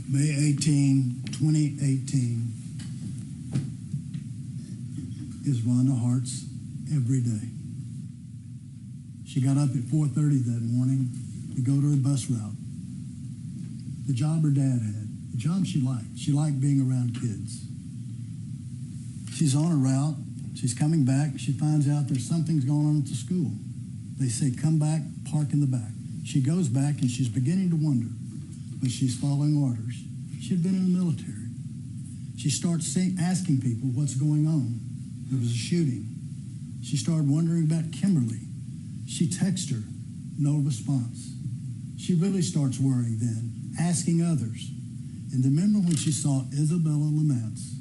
May 18, 2018 is Rhonda Hart's every day. She got up at 4:30 that morning to go to her bus route. The job her dad had, the job she liked. She liked being around kids. She's on her route. She's coming back. She finds out there's something's going on at the school. They say, come back, park in the back. She goes back and she's beginning to wonder, but she's following orders. She had been in the military. She starts asking people what's going on. There was a shooting. She started wondering about Kimberly. She texts her, no response. She really starts worrying then, asking others. And remember when she saw Isabella Lamance,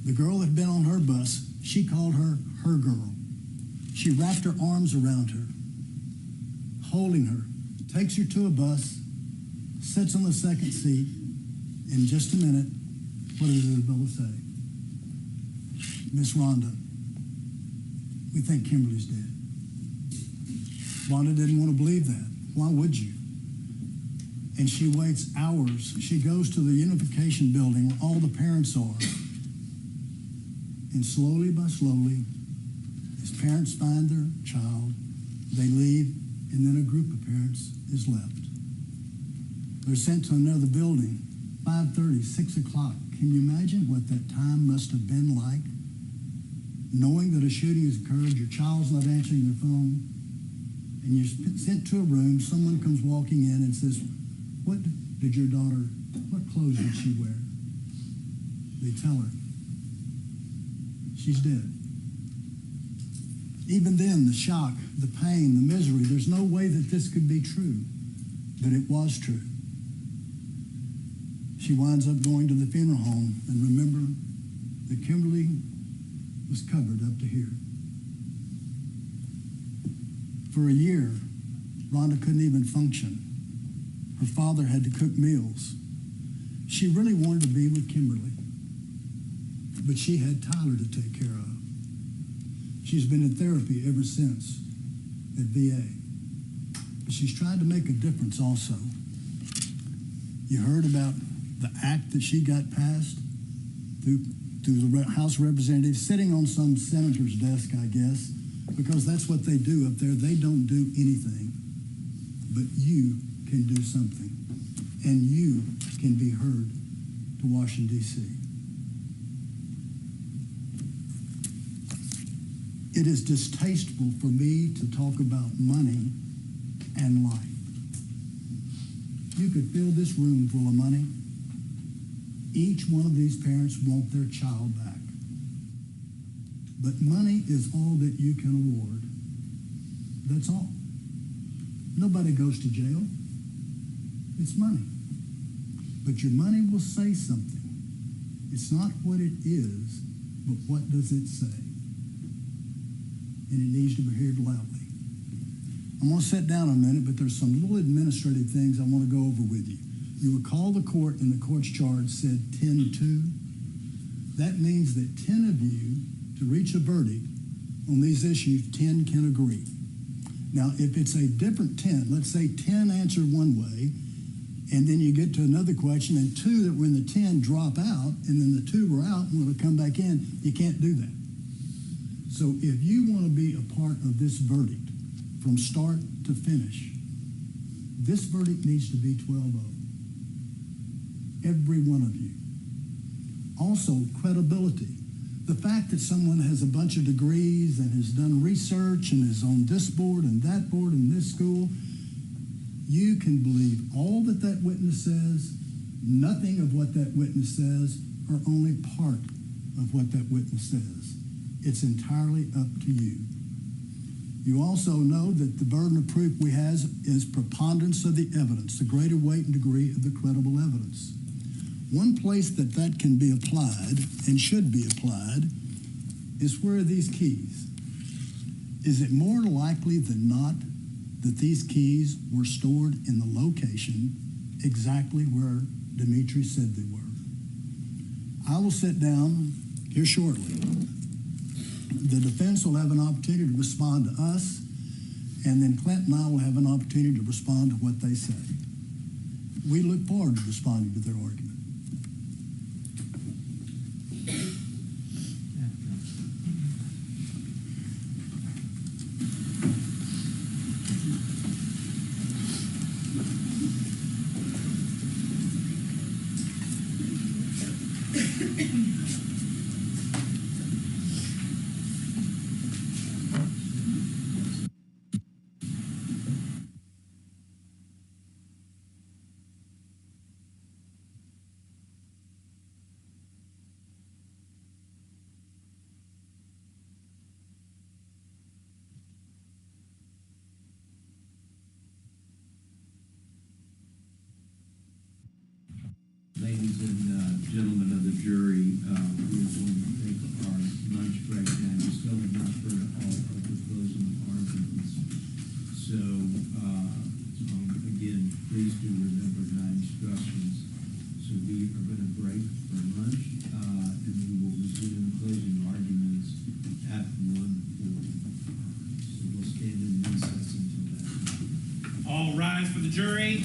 the girl that had been on her bus, she called her her girl. She wrapped her arms around her, holding her, takes her to a bus, sits on the second seat. In just a minute, what does Isabella say? Miss Rhonda, we think Kimberly's dead. Rhonda didn't want to believe that. Why would you? And she waits hours. She goes to the unification building where all the parents are. And slowly by slowly, as parents find their child, they leave, and then a group of parents is left. They're sent to another building. 5:30, 6 o'clock. Can you imagine what that time must have been like? Knowing that a shooting has occurred, your child's not answering their phone, and you're sent to a room, someone comes walking in and says, what clothes did she wear? They tell her. She's dead. Even then, the shock, the pain, the misery, there's no way that this could be true, but it was true. She winds up going to the funeral home, and remember that Kimberly was covered up to here. For a year, Rhonda couldn't even function. Her father had to cook meals. She really wanted to be with Kimberly, but she had Tyler to take care of. She's been in therapy ever since at VA. But she's tried to make a difference also. You heard about the act that she got passed through the House Representative, sitting on some senator's desk, I guess, because that's what they do up there. They don't do anything, but you can do something, and you can be heard to Washington, D.C. It is distasteful for me to talk about money and life. You could fill this room full of money. Each one of these parents want their child back. But money is all that you can award. That's all. Nobody goes to jail. It's money. But your money will say something. It's not what it is, but what does it say? And it needs to be heard loudly. I'm going to sit down a minute, but there's some little administrative things I want to go over with you. You recall the court, and the court's charge said 10-2. That means that 10 of you, to reach a verdict on these issues, 10 can agree. Now, if it's a different 10, let's say 10 answer one way, and then you get to another question, and 2 that were in the 10 drop out, and then the 2 were out and want to come back in, you can't do that. So if you want to be a part of this verdict from start to finish, this verdict needs to be 12-0. Every one of you. Also, credibility. The fact that someone has a bunch of degrees and has done research and is on this board and that board in this school, you can believe all that that witness says, nothing of what that witness says, or only part of what that witness says. It's entirely up to you. You also know that the burden of proof we have is preponderance of the evidence, the greater weight and degree of the credible evidence. One place that that can be applied and should be applied is where are these keys? Is it more likely than not that these keys were stored in the location exactly where Dimitri said they were? I will sit down here shortly. The defense will have an opportunity to respond to us, and then Clint and I will have an opportunity to respond to what they say. We look forward to responding to their argument. Ladies and gentlemen of the jury, we're going to take our lunch break now. We still have not heard all of the closing arguments. So, again, please do remember my instructions. So we are going to break for lunch, and we will resume closing arguments at 1:40. So we'll stand in recess until that time. All rise for the jury.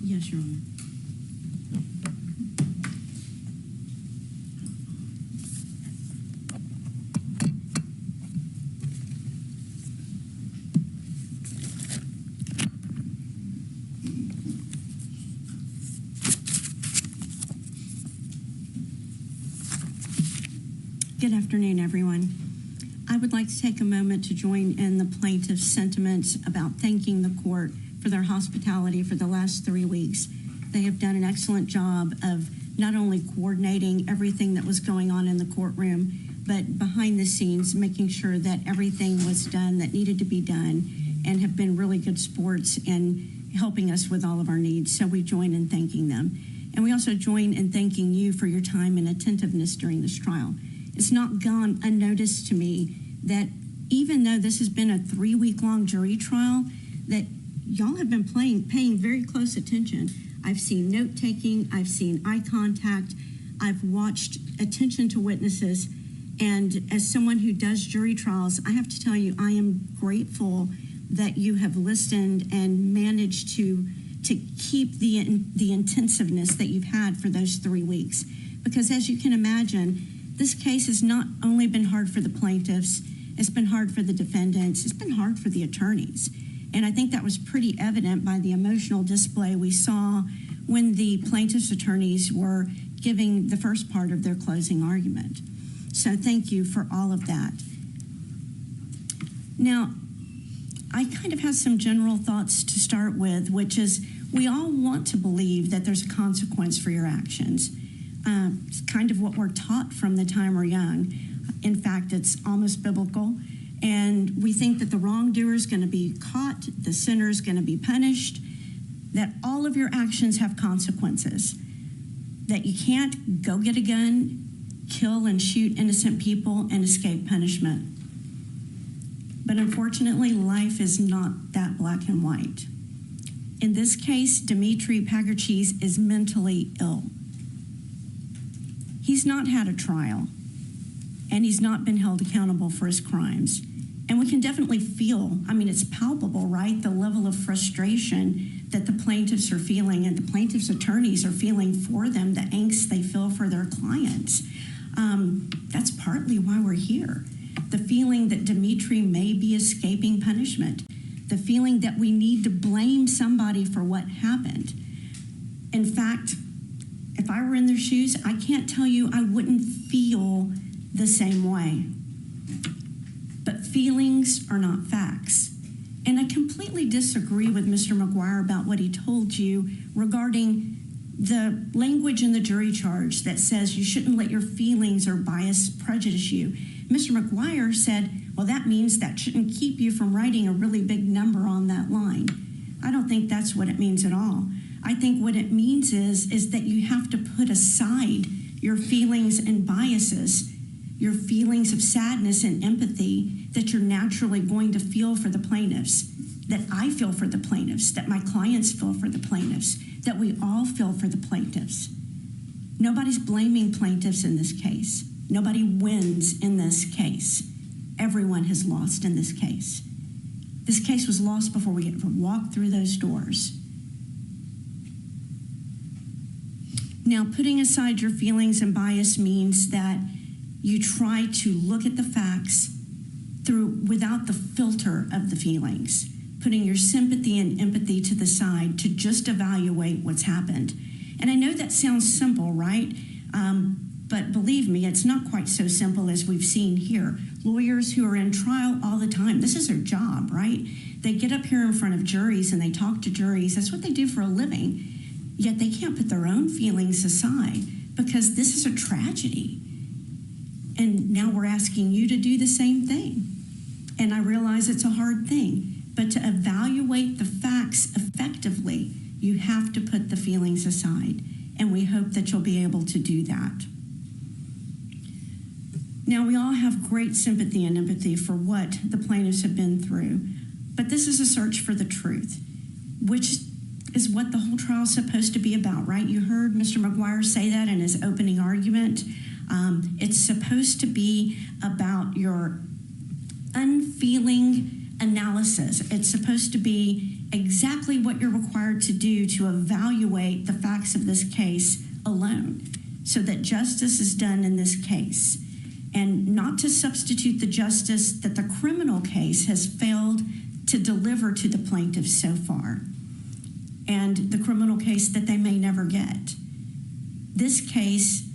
Yes, Your Honor. Good afternoon, everyone. I would like to take a moment to join in the plaintiff's sentiments about thanking the court for their hospitality for the last 3 weeks. They have done an excellent job of not only coordinating everything that was going on in the courtroom, but behind the scenes, making sure that everything was done that needed to be done, and have been really good sports in helping us with all of our needs. So we join in thanking them. And we also join in thanking you for your time and attentiveness during this trial. It's not gone unnoticed to me that even though this has been a 3-week-long jury trial, that y'all have been paying very close attention. I've seen note-taking, I've seen eye contact, I've watched attention to witnesses, and as someone who does jury trials, I have to tell you, I am grateful that you have listened and managed to keep the intensiveness that you've had for those 3 weeks. Because as you can imagine, this case has not only been hard for the plaintiffs, it's been hard for the defendants, it's been hard for the attorneys. And I think that was pretty evident by the emotional display we saw when the plaintiff's attorneys were giving the first part of their closing argument. So thank you for all of that. Now, I kind of have some general thoughts to start with, which is we all want to believe that there's a consequence for your actions. It's kind of what we're taught from the time we're young. In fact, it's almost biblical. And we think that the wrongdoer is going to be caught, the sinner is going to be punished, that all of your actions have consequences, that you can't go get a gun, kill and shoot innocent people, and escape punishment. But unfortunately, life is not that black and white. In this case, Dimitri Pagarchis is mentally ill. He's not had a trial, and he's not been held accountable for his crimes. And we can definitely feel, I mean, it's palpable, right? The level of frustration that the plaintiffs are feeling and the plaintiffs' attorneys are feeling for them, the angst they feel for their clients. That's partly why we're here. The feeling that Dimitri may be escaping punishment, the feeling that we need to blame somebody for what happened. In fact, if I were in their shoes, I can't tell you I wouldn't feel the same way. But feelings are not facts. And I completely disagree with Mr. McGuire about what he told you regarding the language in the jury charge that says you shouldn't let your feelings or bias prejudice you. Mr. McGuire said, well, that means that shouldn't keep you from writing a really big number on that line. I don't think that's what it means at all. I think what it means is that you have to put aside your feelings and biases, your feelings of sadness and empathy that you're naturally going to feel for the plaintiffs, that I feel for the plaintiffs, that my clients feel for the plaintiffs, that we all feel for the plaintiffs. Nobody's blaming plaintiffs in this case. Nobody wins in this case. Everyone has lost in this case. This case was lost before we ever walked through those doors. Now, putting aside your feelings and bias means that you try to look at the facts without the filter of the feelings, putting your sympathy and empathy to the side to just evaluate what's happened. And I know that sounds simple, right? But believe me, it's not quite so simple as we've seen here. Lawyers who are in trial all the time, this is their job, right? They get up here in front of juries and they talk to juries. That's what they do for a living. Yet they can't put their own feelings aside because this is a tragedy. And now we're asking you to do the same thing. And I realize it's a hard thing, but to evaluate the facts effectively, you have to put the feelings aside. And we hope that you'll be able to do that. Now, we all have great sympathy and empathy for what the plaintiffs have been through, but this is a search for the truth, which is what the whole trial is supposed to be about, right? You heard Mr. McGuire say that in his opening argument. It's supposed to be about your unfeeling analysis. It's supposed to be exactly what you're required to do to evaluate the facts of this case alone, so that justice is done in this case, and not to substitute the justice that the criminal case has failed to deliver to the plaintiff so far, and the criminal case that they may never get. This case,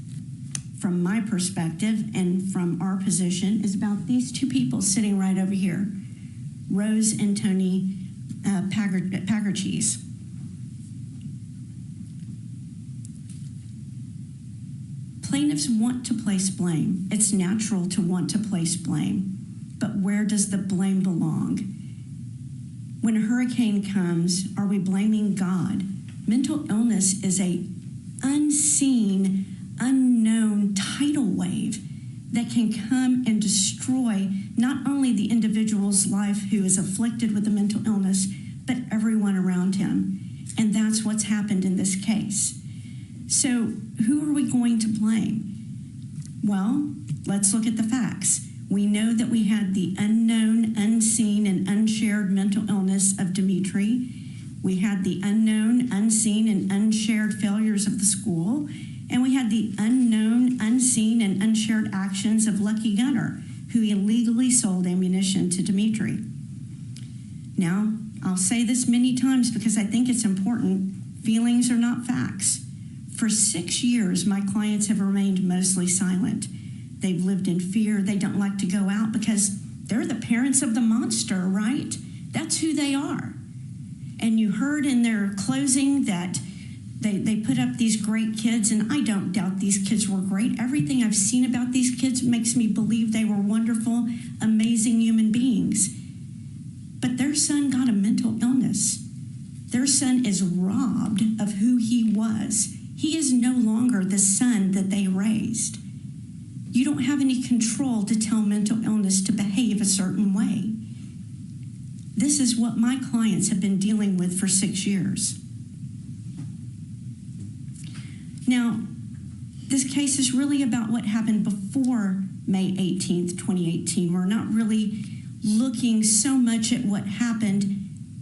from my perspective and from our position, is about these two people sitting right over here, Rose and Tony Pagercheese. Plaintiffs want to place blame. It's natural to want to place blame. But where does the blame belong? When a hurricane comes, are we blaming God? Mental illness is a unseen, unknown tidal wave that can come and destroy not only the individual's life who is afflicted with a mental illness, but everyone around him. And that's what's happened in this case. So who are we going to blame? Well, let's look at the facts. We know that we had the unknown, unseen, and unshared mental illness of Dimitri. We had the unknown, unseen, and unshared failures of the school. And we had the unknown, unseen, and unshared actions of Lucky Gunner, who illegally sold ammunition to Dimitri. Now, I'll say this many times because I think it's important. Feelings are not facts. For 6 years, my clients have remained mostly silent. They've lived in fear. They don't like to go out because they're the parents of the monster, right? That's who they are. And you heard in their closing that they put up these great kids, and I don't doubt these kids were great. Everything I've seen about these kids makes me believe they were wonderful, amazing human beings. But their son got a mental illness. Their son is robbed of who he was. He is no longer the son that they raised. You don't have any control to tell mental illness to behave a certain way. This is what my clients have been dealing with for 6 years. Now, this case is really about what happened before May 18th, 2018. We're not really looking so much at what happened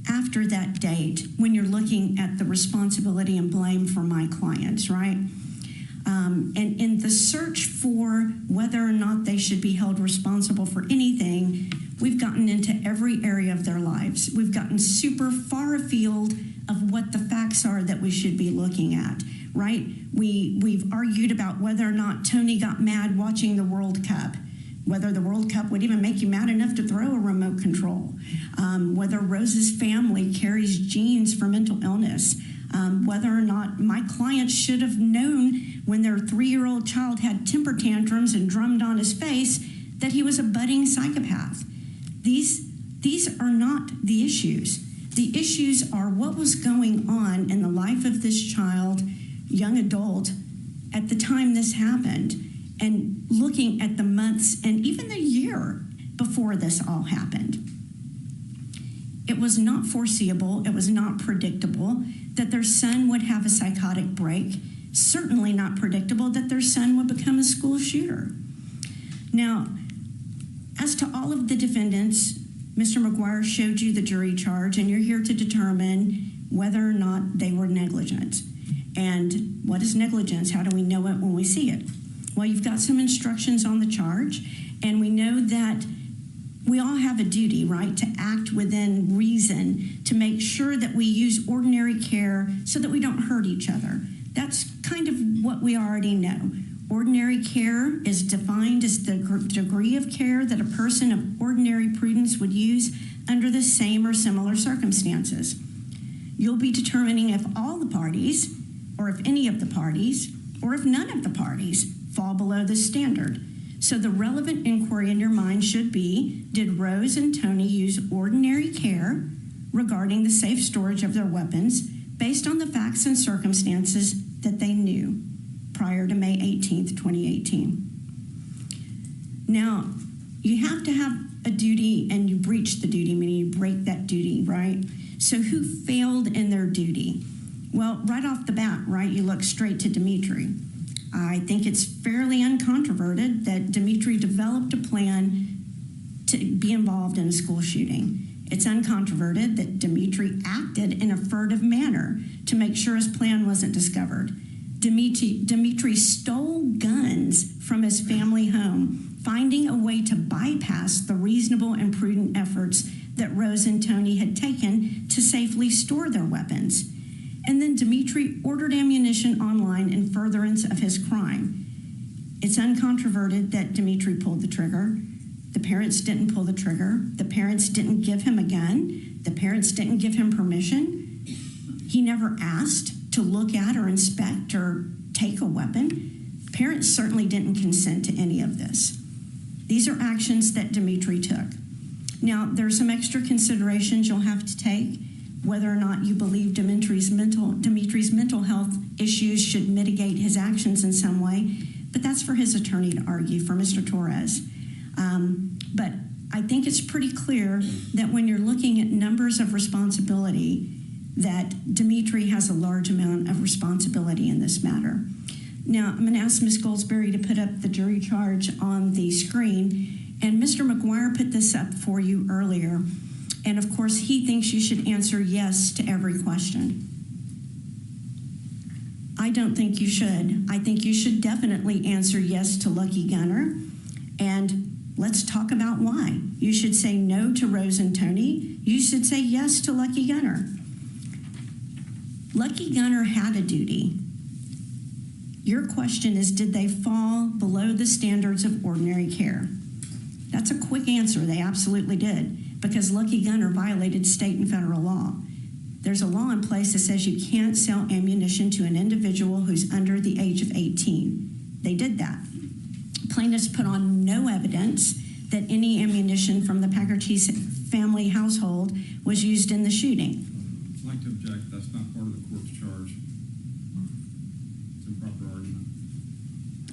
after that date when you're looking at the responsibility and blame for my clients, right? And in the search for whether or not they should be held responsible for anything, we've gotten into every area of their lives. We've gotten super far afield of what the facts are that we should be looking at, right? We've argued about whether or not Tony got mad watching the World Cup, whether the World Cup would even make you mad enough to throw a remote control, whether Rose's family carries genes for mental illness, whether or not my clients should have known when their 3-year-old child had temper tantrums and drummed on his face that he was a budding psychopath. These are not the issues. The issues are what was going on in the life of this child, young adult, at the time this happened, and looking at the months and even the year before this all happened. It was not foreseeable, it was not predictable that their son would have a psychotic break, certainly not predictable that their son would become a school shooter. Now, as to all of the defendants, Mr. McGuire showed you the jury charge, and you're here to determine whether or not they were negligent. And what is negligence? How do we know it when we see it? Well, you've got some instructions on the charge, and we know that we all have a duty, right, to act within reason, to make sure that we use ordinary care so that we don't hurt each other. That's kind of what we already know. Ordinary care is defined as the degree of care that a person of ordinary prudence would use under the same or similar circumstances. You'll be determining if all the parties, or if any of the parties, or if none of the parties fall below this standard. So the relevant inquiry in your mind should be, did Rose and Tony use ordinary care regarding the safe storage of their weapons based on the facts and circumstances that they knew prior to May 18th, 2018? Now, you have to have a duty, and you breach the duty, meaning you break that duty, right? So who failed in their duty? Well, right off the bat, right, you look straight to Dimitri. I think it's fairly uncontroverted that Dimitri developed a plan to be involved in a school shooting. It's uncontroverted that Dimitri acted in a furtive manner to make sure his plan wasn't discovered. Dimitri stole guns from his family home, finding a way to bypass the reasonable and prudent efforts that Rose and Tony had taken to safely store their weapons. And then Dimitri ordered ammunition online in furtherance of his crime. It's uncontroverted that Dimitri pulled the trigger. The parents didn't pull the trigger. The parents didn't give him a gun. The parents didn't give him permission. He never asked to look at or inspect or take a weapon. Parents certainly didn't consent to any of this. These are actions that Dimitri took. Now, there's some extra considerations you'll have to take, whether or not you believe Dimitri's mental health issues should mitigate his actions in some way, but that's for his attorney to argue, for Mr. Torres. But I think it's pretty clear that when you're looking at numbers of responsibility, that Dimitri has a large amount of responsibility in this matter. Now, I'm going to ask Ms. Goldsberry to put up the jury charge on the screen, and Mr. McGuire put this up for you earlier, and of course, he thinks you should answer yes to every question. I don't think you should. I think you should definitely answer yes to Lucky Gunner, and let's talk about why. You should say no to Rose and Tony. You should say yes to Lucky Gunner. Lucky Gunner had a duty. Your question is, did they fall below the standards of ordinary care? That's a quick answer. They absolutely did, because Lucky Gunner violated state and federal law. There's a law in place that says you can't sell ammunition to an individual who's under the age of 18. They did that. Plaintiffs put on no evidence that any ammunition from the Packard-Cheese family household was used in the shooting. I'd like to object. That's not part of the court's charge. It's improper argument.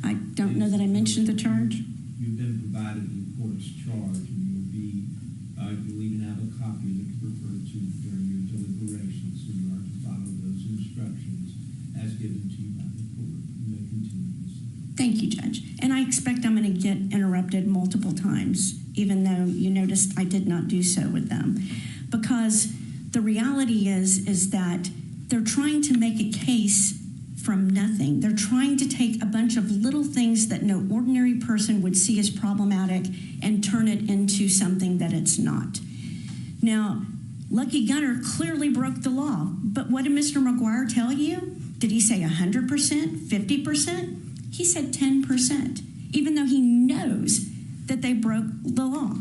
I don't know that I mentioned the charge. You've been provided the court's charge, and you'll be, you'll even have a copy that you refer to during your deliberations, so you are to follow those instructions as given to you by the court. You may continue this. Thank you, Judge. And I expect I'm going to get interrupted multiple times, even though you noticed I did not do so with them. Because the reality is that they're trying to make a case from nothing. They're trying to take a bunch of little things that no ordinary person would see as problematic and turn it into something that it's not. Now, Lucky Gunner clearly broke the law, but what did Mr. McGuire tell you? Did he say 100%, 50%? He said 10%, even though he knows that they broke the law.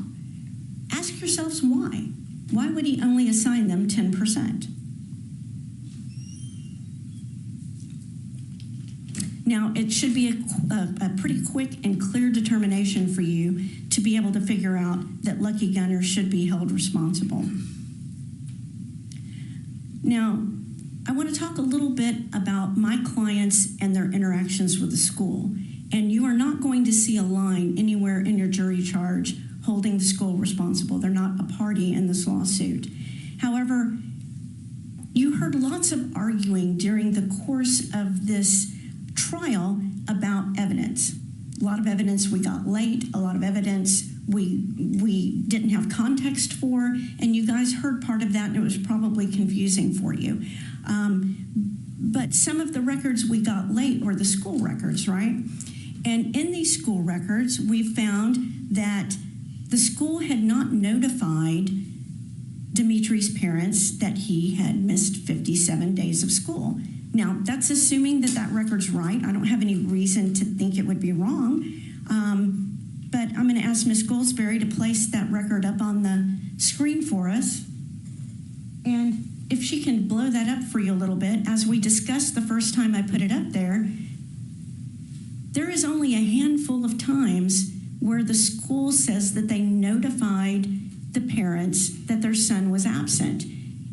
Ask yourselves why. Why would he only assign them 10%? Now, it should be a pretty quick and clear determination for you to be able to figure out that Lucky Gunner should be held responsible. Now, I want to talk a little bit about my clients and their interactions with the school. And you are not going to see a line anywhere in your jury charge holding the school responsible. They're not a party in this lawsuit. However, you heard lots of arguing during the course of this trial about evidence. A lot of evidence we got late, a lot of evidence we didn't have context for, and you guys heard part of that, and it was probably confusing for you. But some of the records we got late were the school records, right? And in these school records, we found that the school had not notified Dimitri's parents that he had missed 57 days of school. Now, that's assuming that that record's right. I don't have any reason to think it would be wrong. But I'm going to ask Ms. Goldsberry to place that record up on the screen for us. And if she can blow that up for you a little bit, as we discussed the first time I put it up there is only a handful of times where the school says that they notified the parents that their son was absent.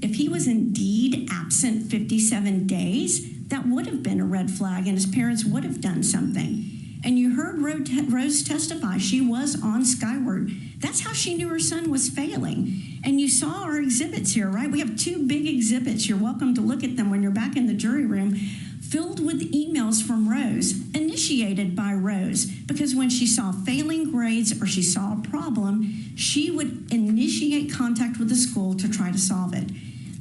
If he was indeed absent 57 days, that would have been a red flag, and his parents would have done something. And you heard Rose testify. She was on Skyward. That's how she knew her son was failing. And you saw our exhibits here, right? We have two big exhibits. You're welcome to look at them when you're back in the jury room. filled with emails from Rose, initiated by Rose, because when she saw failing grades or she saw a problem, she would initiate contact with the school to try to solve it.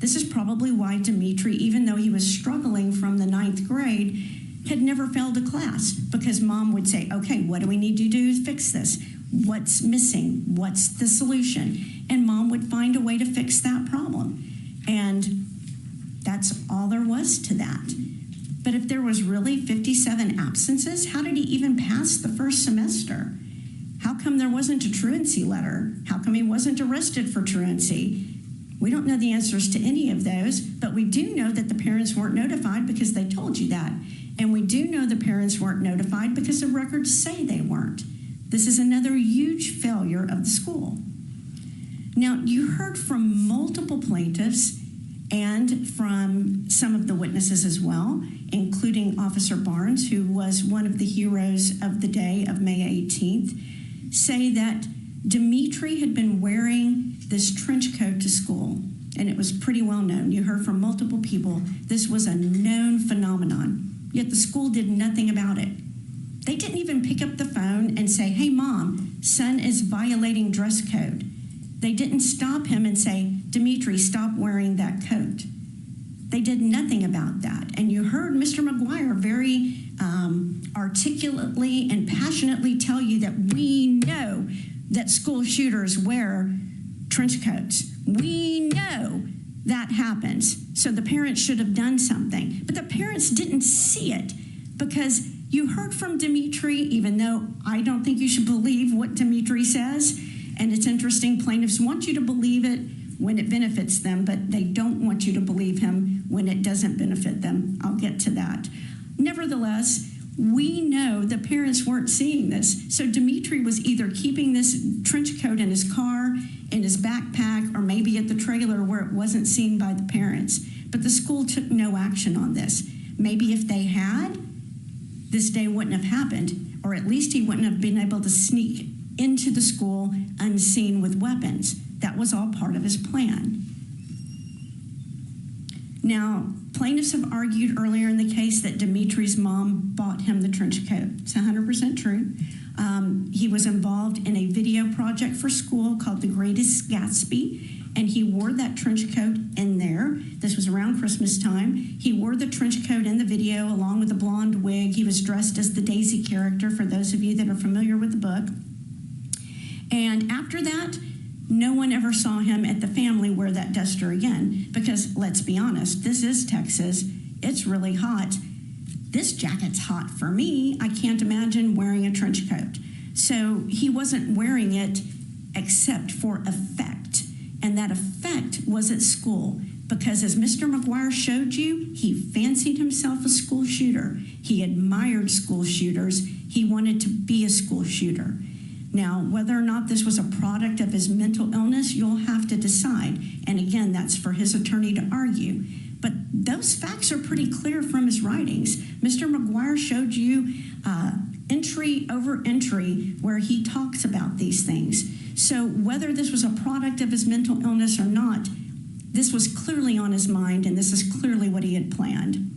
This is probably why Dimitri, even though he was struggling from the 9th grade, had never failed a class, because mom would say, okay, what do we need to do to fix this? What's missing? What's the solution? And mom would find a way to fix that problem. And that's all there was to that. But if there was really 57 absences, how did he even pass the first semester? How come there wasn't a truancy letter? How come he wasn't arrested for truancy? We don't know the answers to any of those, but we do know that the parents weren't notified because they told you that. And we do know the parents weren't notified because the records say they weren't. This is another huge failure of the school. Now, you heard from multiple plaintiffs and from some of the witnesses as well, including Officer Barnes, who was one of the heroes of the day of May 18th, say that Dimitri had been wearing this trench coat to school, and it was pretty well known. You heard from multiple people. This was a known phenomenon, yet the school did nothing about it. They didn't even pick up the phone and say, hey, Mom, son is violating dress code. They didn't stop him and say, Dimitri, stop wearing that coat. They did nothing about that. And you heard Mr. McGuire very articulately and passionately tell you that we know that school shooters wear trench coats. We know that happens. So the parents should have done something. But the parents didn't see it because you heard from Dimitri, even though I don't think you should believe what Dimitri says. And it's interesting, plaintiffs want you to believe it when it benefits them, but they don't want you to believe him when it doesn't benefit them. I'll get to that. Nevertheless, we know the parents weren't seeing this. So Dimitri was either keeping this trench coat in his car, in his backpack, or maybe at the trailer where it wasn't seen by the parents. But the school took no action on this. Maybe if they had, this day wouldn't have happened, or at least he wouldn't have been able to sneak into the school unseen with weapons. That was all part of his plan. Now, plaintiffs have argued earlier in the case that Dimitri's mom bought him the trench coat. It's 100% true. He was involved in a video project for school called The Greatest Gatsby, and he wore that trench coat in there. This was around Christmas time. He wore the trench coat in the video along with a blonde wig. He was dressed as the Daisy character, for those of you that are familiar with the book. And after that, no one ever saw him at the family wear that duster again, because let's be honest, this is Texas. It's really hot. This jacket's hot for me. I can't imagine wearing a trench coat. So he wasn't wearing it except for effect. And that effect was at school, because as Mr. McGuire showed you, he fancied himself a school shooter. He admired school shooters. He wanted to be a school shooter. Now, whether or not this was a product of his mental illness, you'll have to decide. And again, that's for his attorney to argue. But those facts are pretty clear from his writings. Mr. McGuire showed you entry over entry where he talks about these things. So whether this was a product of his mental illness or not, this was clearly on his mind, and this is clearly what he had planned.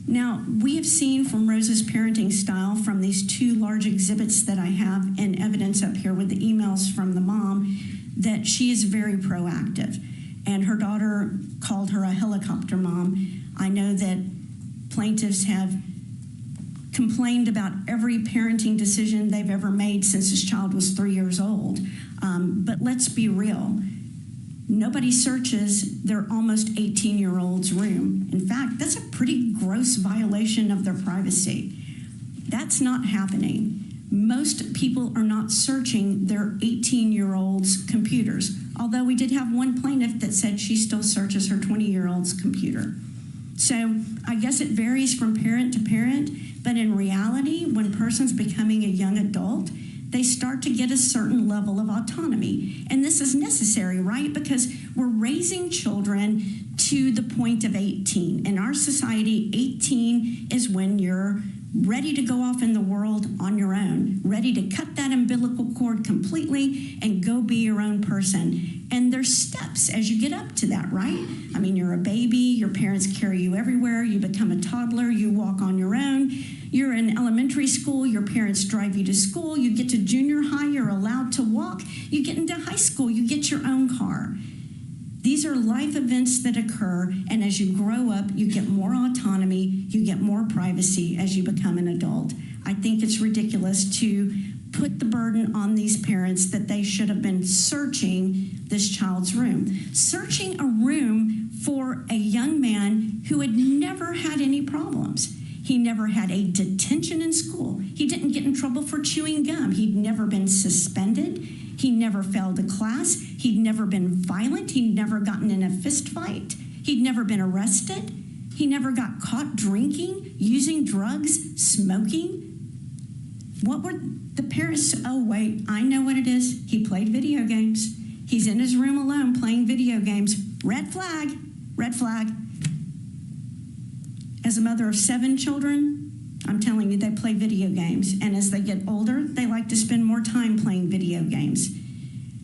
Now, we have seen from Rose's parenting style, from these two large exhibits that I have in evidence up here with the emails from the mom, that she is very proactive. And her daughter called her a helicopter mom. I know that plaintiffs have complained about every parenting decision they've ever made since this child was 3 years old. But let's be real. Nobody searches their almost 18-year-old's room. In fact, that's a pretty gross violation of their privacy. That's not happening. Most people are not searching their 18-year-old's computers, although we did have one plaintiff that said she still searches her 20-year-old's computer. So I guess it varies from parent to parent, but in reality, when a person's becoming a young adult, they start to get a certain level of autonomy. And this is necessary, right? Because we're raising children to the point of 18. In our society, 18 is when you're ready to go off in the world on your own, ready to cut that umbilical cord completely and go be your own person. And there there's steps as you get up to that, right? I mean, you're a baby, your parents carry you everywhere, you become a toddler, you walk on your own. You're in elementary school, your parents drive you to school, you get to junior high, you're allowed to walk. You get into high school, you get your own car. These are life events that occur, and as you grow up, you get more autonomy, you get more privacy as you become an adult. I think it's ridiculous to put the burden on these parents that they should have been searching this child's room. Searching a room for a young man who had never had any problems. He never had a detention in school. He didn't get in trouble for chewing gum. He'd never been suspended. He never failed a class. He'd never been violent. He'd never gotten in a fist fight. He'd never been arrested. He never got caught drinking, using drugs, smoking. What were the parents? Oh, wait, I know what it is. He played video games. He's in his room alone playing video games. Red flag, red flag. As a mother of 7 children, I'm telling you, they play video games. And as they get older, they like to spend more time playing video games.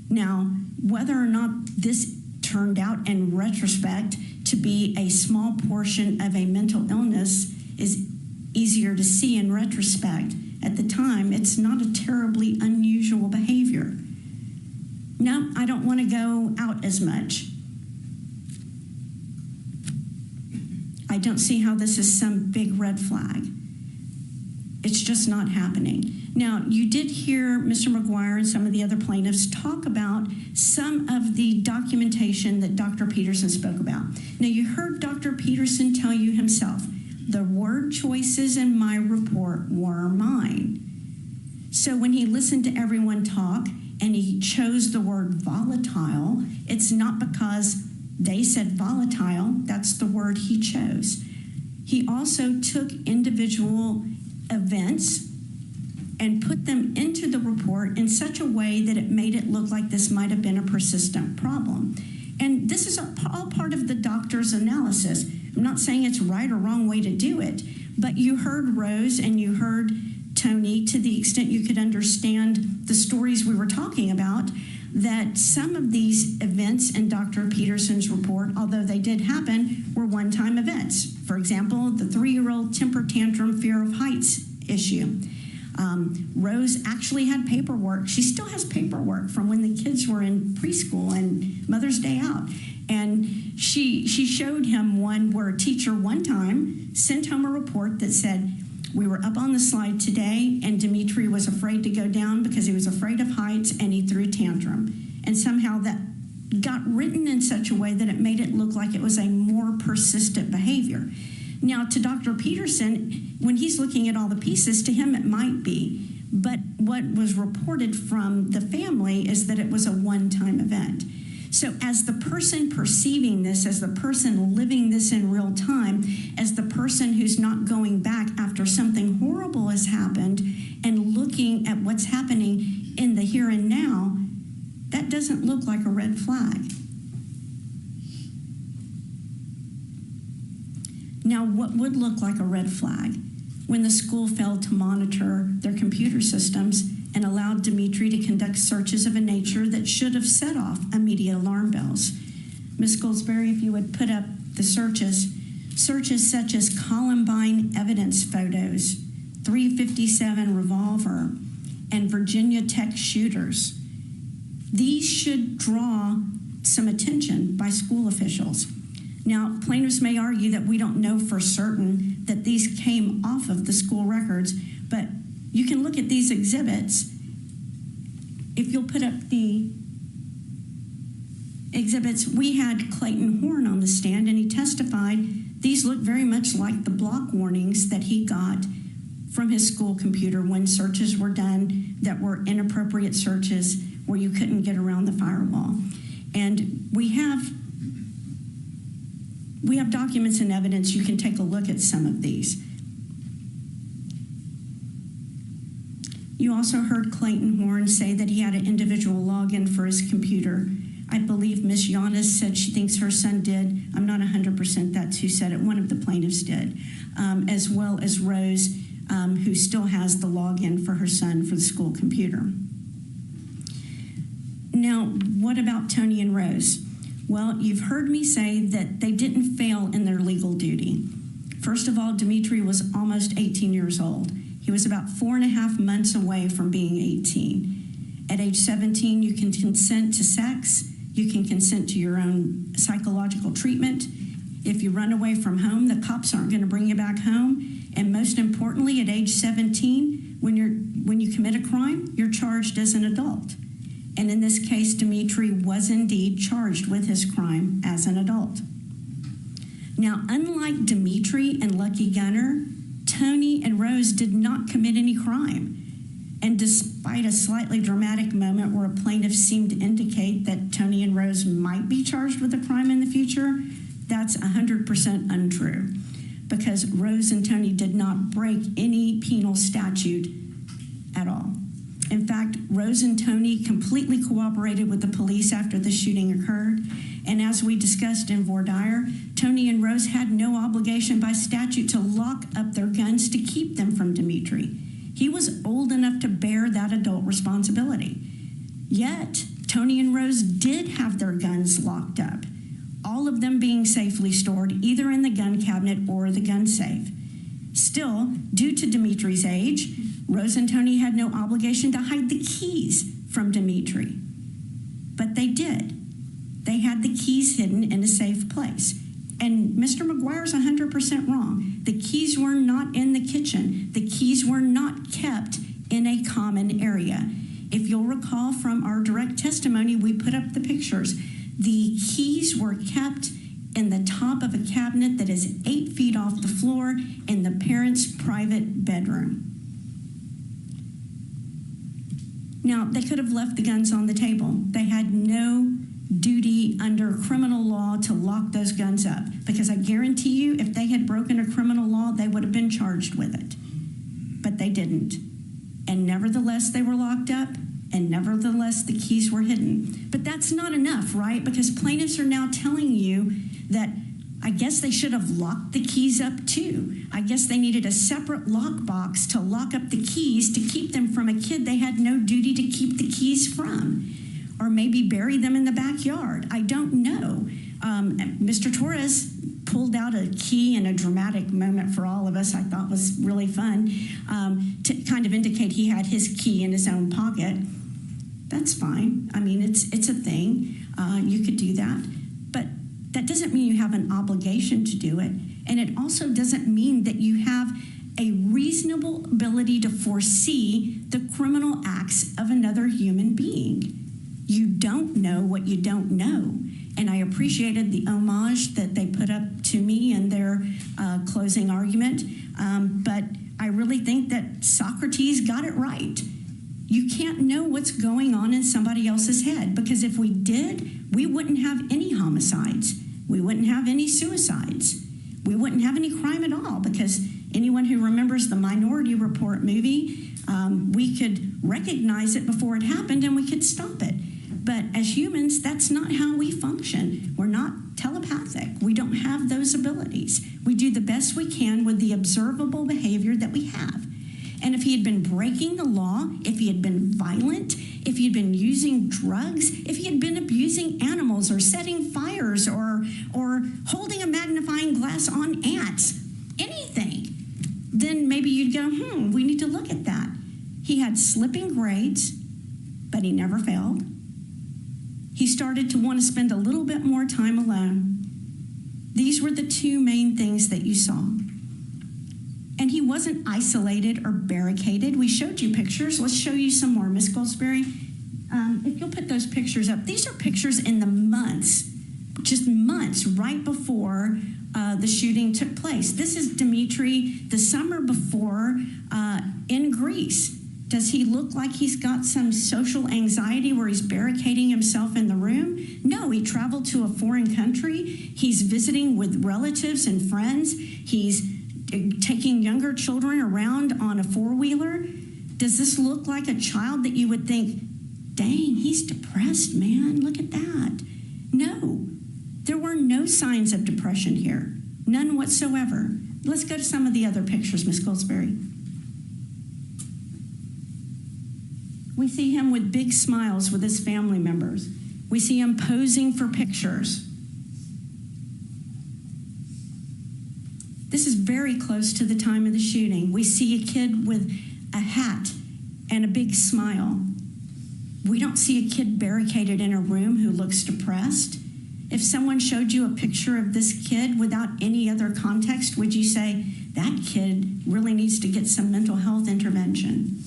Now, whether or not this turned out in retrospect to be a small portion of a mental illness is easier to see in retrospect. At the time, it's not a terribly unusual behavior. No, I don't want to go out as much. I don't see how this is some big red flag. It's just not happening. Now, you did hear Mr. McGuire and some of the other plaintiffs talk about some of the documentation that Dr. Peterson spoke about. Now, you heard Dr. Peterson tell you himself, the word choices in my report were mine. So when he listened to everyone talk and he chose the word volatile, it's not because they said volatile, that's the word he chose. He also took individual events and put them into the report in such a way that it made it look like this might have been a persistent problem. And this is all part of the doctor's analysis. I'm not saying it's right or wrong way to do it, but you heard Rose and you heard Tony to the extent you could understand the stories we were talking about, that some of these events in Dr. Peterson's report, although they did happen, were one-time events. For example, the 3-year-old temper tantrum, fear of heights issue. Rose actually had paperwork. She still has paperwork from when the kids were in preschool and Mother's Day out. And she showed him one where a teacher one time sent home a report that said, we were up on the slide today and Dimitri was afraid to go down because he was afraid of heights and he threw a tantrum. And somehow that got written in such a way that it made it look like it was a more persistent behavior. Now, to Dr. Peterson, when he's looking at all the pieces, to him it might be. But what was reported from the family is that it was a one-time event. So as the person perceiving this, as the person living this in real time, as the person who's not going back after something horrible has happened and looking at what's happening in the here and now, that doesn't look like a red flag. Now, what would look like a red flag? When the school failed to monitor their computer systems and allowed Dimitri to conduct searches of a nature that should have set off immediate alarm bells. Ms. Goldsberry, if you would put up the searches such as Columbine evidence photos, 357 revolver, and Virginia Tech shooters. These should draw some attention by school officials. Now, plaintiffs may argue that we don't know for certain that these came off of the school records, but you can look at these exhibits. If you'll put up the exhibits, we had Clayton Horn on the stand, and he testified these look very much like the block warnings that he got from his school computer when searches were done that were inappropriate searches where you couldn't get around the firewall. And we have documents and evidence. You can take a look at some of these. You also heard Clayton Horn say that he had an individual login for his computer. I believe Ms. Giannis said she thinks her son did. I'm not 100% that's who said it. One of the plaintiffs did, as well as Rose, who still has the login for her son for the school computer. Now, what about Tony and Rose? Well, you've heard me say that they didn't fail in their legal duty. First of all, Dimitri was almost 18 years old. He was about 4.5 months away from being 18. At age 17, you can consent to sex. You can consent to your own psychological treatment. If you run away from home, the cops aren't going to bring you back home. And most importantly, at age 17, when you commit a crime, you're charged as an adult. And in this case, Dimitri was indeed charged with his crime as an adult. Now, unlike Dimitri and Lucky Gunner, Tony and Rose did not commit any crime. And despite a slightly dramatic moment where a plaintiff seemed to indicate that Tony and Rose might be charged with a crime in the future, that's 100% untrue, because Rose and Tony did not break any penal statute at all. In fact, Rose and Tony completely cooperated with the police after the shooting occurred. And as we discussed in voir dire, Tony and Rose had no obligation by statute to lock up their guns to keep them from Dimitri. He was old enough to bear that adult responsibility. Yet, Tony and Rose did have their guns locked up, all of them being safely stored either in the gun cabinet or the gun safe. Still, due to Dimitri's age, Rose and Tony had no obligation to hide the keys from Dimitri. But they did. They had the keys hidden in a safe place. And Mr. McGuire's 100% wrong. The keys were not in the kitchen. The keys were not kept in a common area. If you'll recall from our direct testimony, we put up the pictures. The keys were kept in the top of a cabinet that is 8 feet off the floor in the parents' private bedroom. Now, they could have left the guns on the table. They had no duty under criminal law to lock those guns up, because I guarantee you, if they had broken a criminal law, they would have been charged with it. But they didn't. And nevertheless, they were locked up, and nevertheless, the keys were hidden. But that's not enough, right? Because plaintiffs are now telling you that I guess they should have locked the keys up too. I guess they needed a separate lockbox to lock up the keys to keep them from a kid they had no duty to keep the keys from. Or maybe bury them in the backyard. I don't know. Mr. Torres pulled out a key in a dramatic moment for all of us, I thought was really fun, to kind of indicate he had his key in his own pocket. That's fine. I mean, it's a thing. You could do that. But that doesn't mean you have an obligation to do it. And it also doesn't mean that you have a reasonable ability to foresee the criminal acts of another human being. You don't know what you don't know. And I appreciated the homage that they put up to me in their closing argument. But I really think that Socrates got it right. You can't know what's going on in somebody else's head, because if we did, we wouldn't have any homicides. We wouldn't have any suicides. We wouldn't have any crime at all, because anyone who remembers the Minority Report movie, we could recognize it before it happened and we could stop it. But as humans, that's not how we function. We're not telepathic. We don't have those abilities. We do the best we can with the observable behavior that we have. And if he had been breaking the law, if he had been violent, if he had been using drugs, if he had been abusing animals or setting fires or holding a magnifying glass on ants, anything, then maybe you'd go, we need to look at that. He had slipping grades, but he never failed. He started to want to spend a little bit more time alone. These were the two main things that you saw. And he wasn't isolated or barricaded. We showed you pictures. Let's show you some more, Miss Goldsberry. If you'll put those pictures up. These are pictures in the months, just months right before the shooting took place. This is Dimitri the summer before in Greece. Does he look like he's got some social anxiety where he's barricading himself in the room? No, he traveled to a foreign country. He's visiting with relatives and friends. He's taking younger children around on a four-wheeler. Does this look like a child that you would think, dang, he's depressed, man, look at that? No, there were no signs of depression here, none whatsoever. Let's go to some of the other pictures, Miss Goldsberry. We see him with big smiles with his family members. We see him posing for pictures. This is very close to the time of the shooting. We see a kid with a hat and a big smile. We don't see a kid barricaded in a room who looks depressed. If someone showed you a picture of this kid without any other context, would you say, that kid really needs to get some mental health intervention?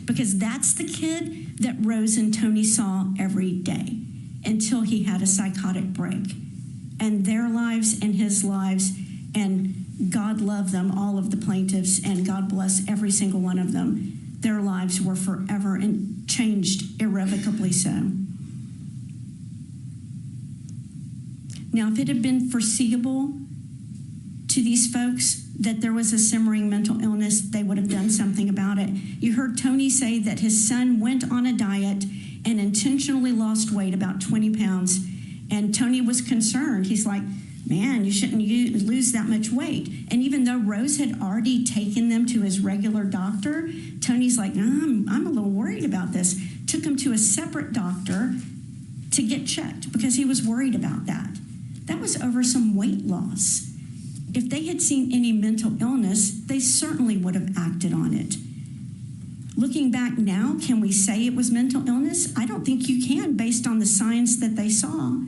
Because that's the kid that Rose and Tony saw every day until he had a psychotic break. And their lives and his lives, and God love them, all of the plaintiffs, and God bless every single one of them. Their lives were forever and changed irrevocably so. Now, if it had been foreseeable to these folks that there was a simmering mental illness, they would have done something about it. You heard Tony say that his son went on a diet and intentionally lost weight, about 20 pounds. And Tony was concerned. He's like, man, you shouldn't lose that much weight. And even though Rose had already taken them to his regular doctor, Tony's like, no, I'm a little worried about this. Took him to a separate doctor to get checked because he was worried about that. That was over some weight loss. If they had seen any mental illness, they certainly would have acted on it. Looking back now, can we say it was mental illness? I don't think you can based on the signs that they saw.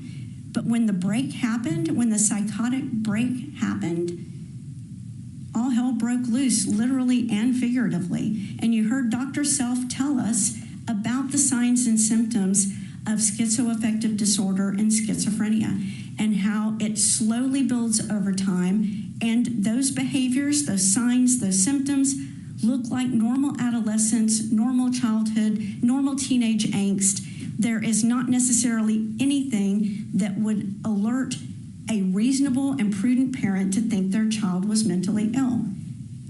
But when the break happened, when the psychotic break happened, all hell broke loose, literally and figuratively. And you heard Dr. Self tell us about the signs and symptoms of schizoaffective disorder and schizophrenia, and how it slowly builds over time. And those behaviors, those signs, those symptoms look like normal adolescence, normal childhood, normal teenage angst. There is not necessarily anything that would alert a reasonable and prudent parent to think their child was mentally ill.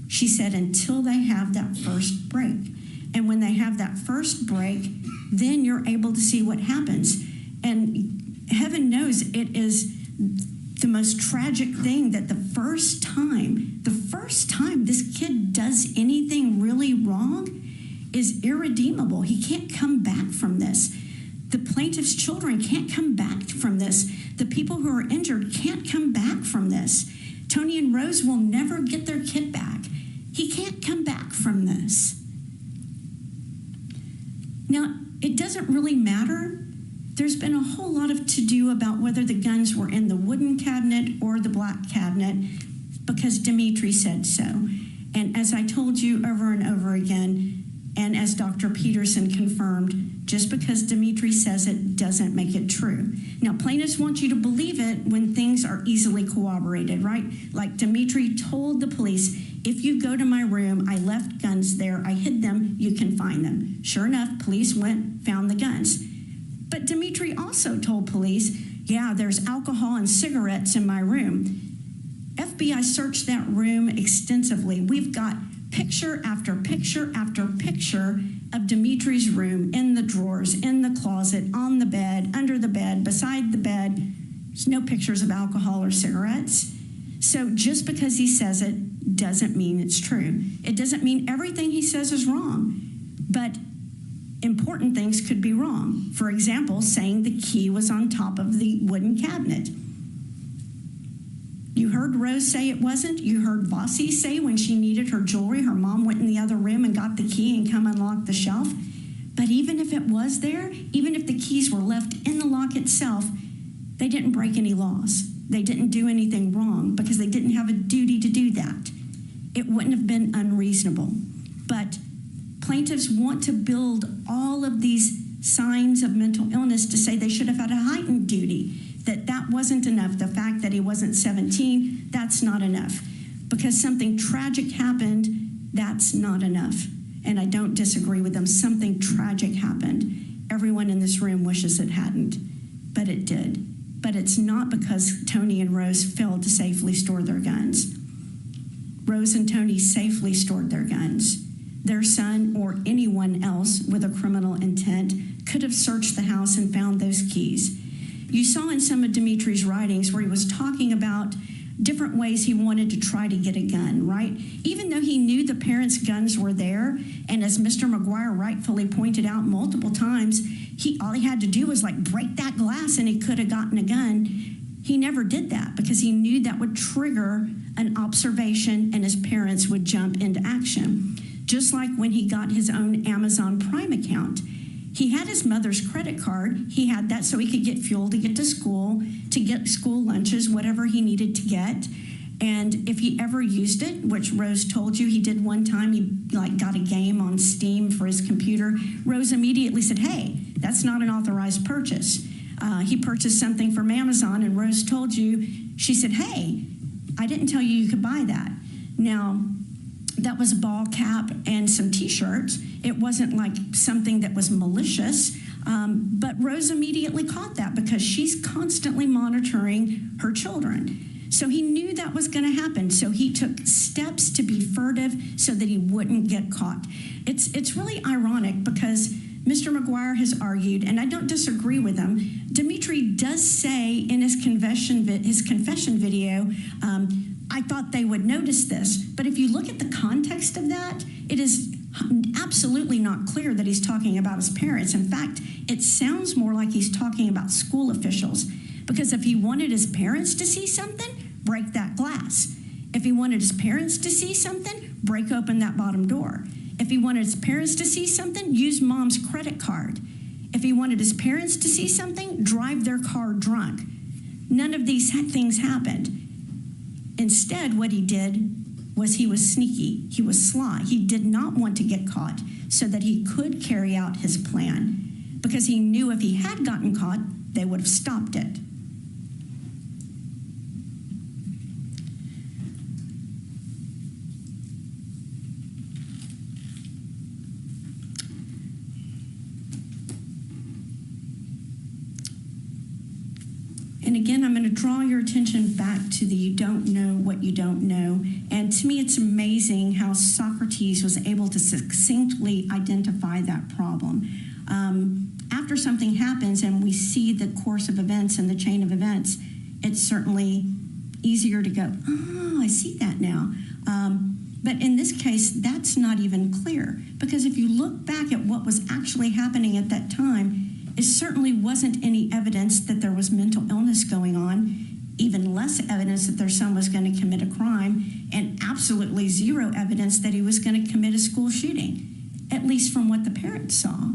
She said until they have that first break. And when they have that first break, then you're able to see what happens. And heaven knows it is the most tragic thing that the first time this kid does anything really wrong is irredeemable. He can't come back from this. The plaintiff's children can't come back from this. The people who are injured can't come back from this. Tony and Rose will never get their kid back. He can't come back from this. Now, it doesn't really matter. There's been a whole lot of to-do about whether the guns were in the wooden cabinet or the black cabinet because Dimitri said so. And as I told you over and over again, and as Dr. Peterson confirmed, just because Dimitri says it doesn't make it true. Now, plaintiffs want you to believe it when things are easily corroborated, right? Like Dimitri told the police, if you go to my room, I left guns there, I hid them, you can find them. Sure enough, police went, found the guns. But Dimitri also told police, yeah, there's alcohol and cigarettes in my room. FBI searched that room extensively. We've got picture after picture after picture of Dimitri's room, in the drawers, in the closet, on the bed, under the bed, beside the bed. There's no pictures of alcohol or cigarettes. So just because he says it doesn't mean it's true. It doesn't mean everything he says is wrong. But important things could be wrong. For example, saying the key was on top of the wooden cabinet. You heard Rose say it wasn't. You heard Vossi say when she needed her jewelry, her mom went in the other room and got the key and come unlock the shelf. But even if it was there, even if the keys were left in the lock itself, they didn't break any laws. They didn't do anything wrong because they didn't have a duty to do that. It wouldn't have been unreasonable. But plaintiffs want to build all of these signs of mental illness to say they should have had a heightened duty, that wasn't enough. The fact that he wasn't 17, that's not enough. Because something tragic happened, that's not enough. And I don't disagree with them. Something tragic happened. Everyone in this room wishes it hadn't, but it did. But it's not because Tony and Rose failed to safely store their guns. Rose and Tony safely stored their guns. Their son or anyone else with a criminal intent could have searched the house and found those keys. You saw in some of Dimitri's writings where he was talking about different ways he wanted to try to get a gun, right? Even though he knew the parents' guns were there, and as Mr. McGuire rightfully pointed out multiple times, all he had to do was like break that glass and he could have gotten a gun. He never did that because he knew that would trigger an observation and his parents would jump into action. Just like when he got his own Amazon Prime account. He had his mother's credit card. He had that so he could get fuel to get to school, to get school lunches, whatever he needed to get. And if he ever used it, which Rose told you he did one time, he got a game on Steam for his computer. Rose immediately said, hey, that's not an authorized purchase. He purchased something from Amazon, and Rose told you, she said, hey, I didn't tell you could buy that. Now, that was a ball cap and some T-shirts. It wasn't like something that was malicious, but Rose immediately caught that because she's constantly monitoring her children. So he knew that was going to happen. So he took steps to be furtive so that he wouldn't get caught. It's really ironic because Mr. McGuire has argued, and I don't disagree with him. Dimitri does say in his confession video, I thought they would notice this. But if you look at the context of that, it is absolutely not clear that he's talking about his parents. In fact, it sounds more like he's talking about school officials. Because if he wanted his parents to see something, break that glass. If he wanted his parents to see something, break open that bottom door. If he wanted his parents to see something, use mom's credit card. If he wanted his parents to see something, drive their car drunk. None of these things happened. Instead, what he did was he was sneaky. He was sly. He did not want to get caught so that he could carry out his plan because he knew if he had gotten caught, they would have stopped it. And again, I'm going to draw your attention back to the you don't know what you don't know. And to me, it's amazing how Socrates was able to succinctly identify that problem. After something happens and we see the course of events and the chain of events, it's certainly easier to go, oh, I see that now. But in this case, that's not even clear. Because if you look back at what was actually happening at that time, it certainly wasn't any evidence that there was mental illness going on, even less evidence that their son was going to commit a crime, and absolutely zero evidence that he was going to commit a school shooting, at least from what the parents saw.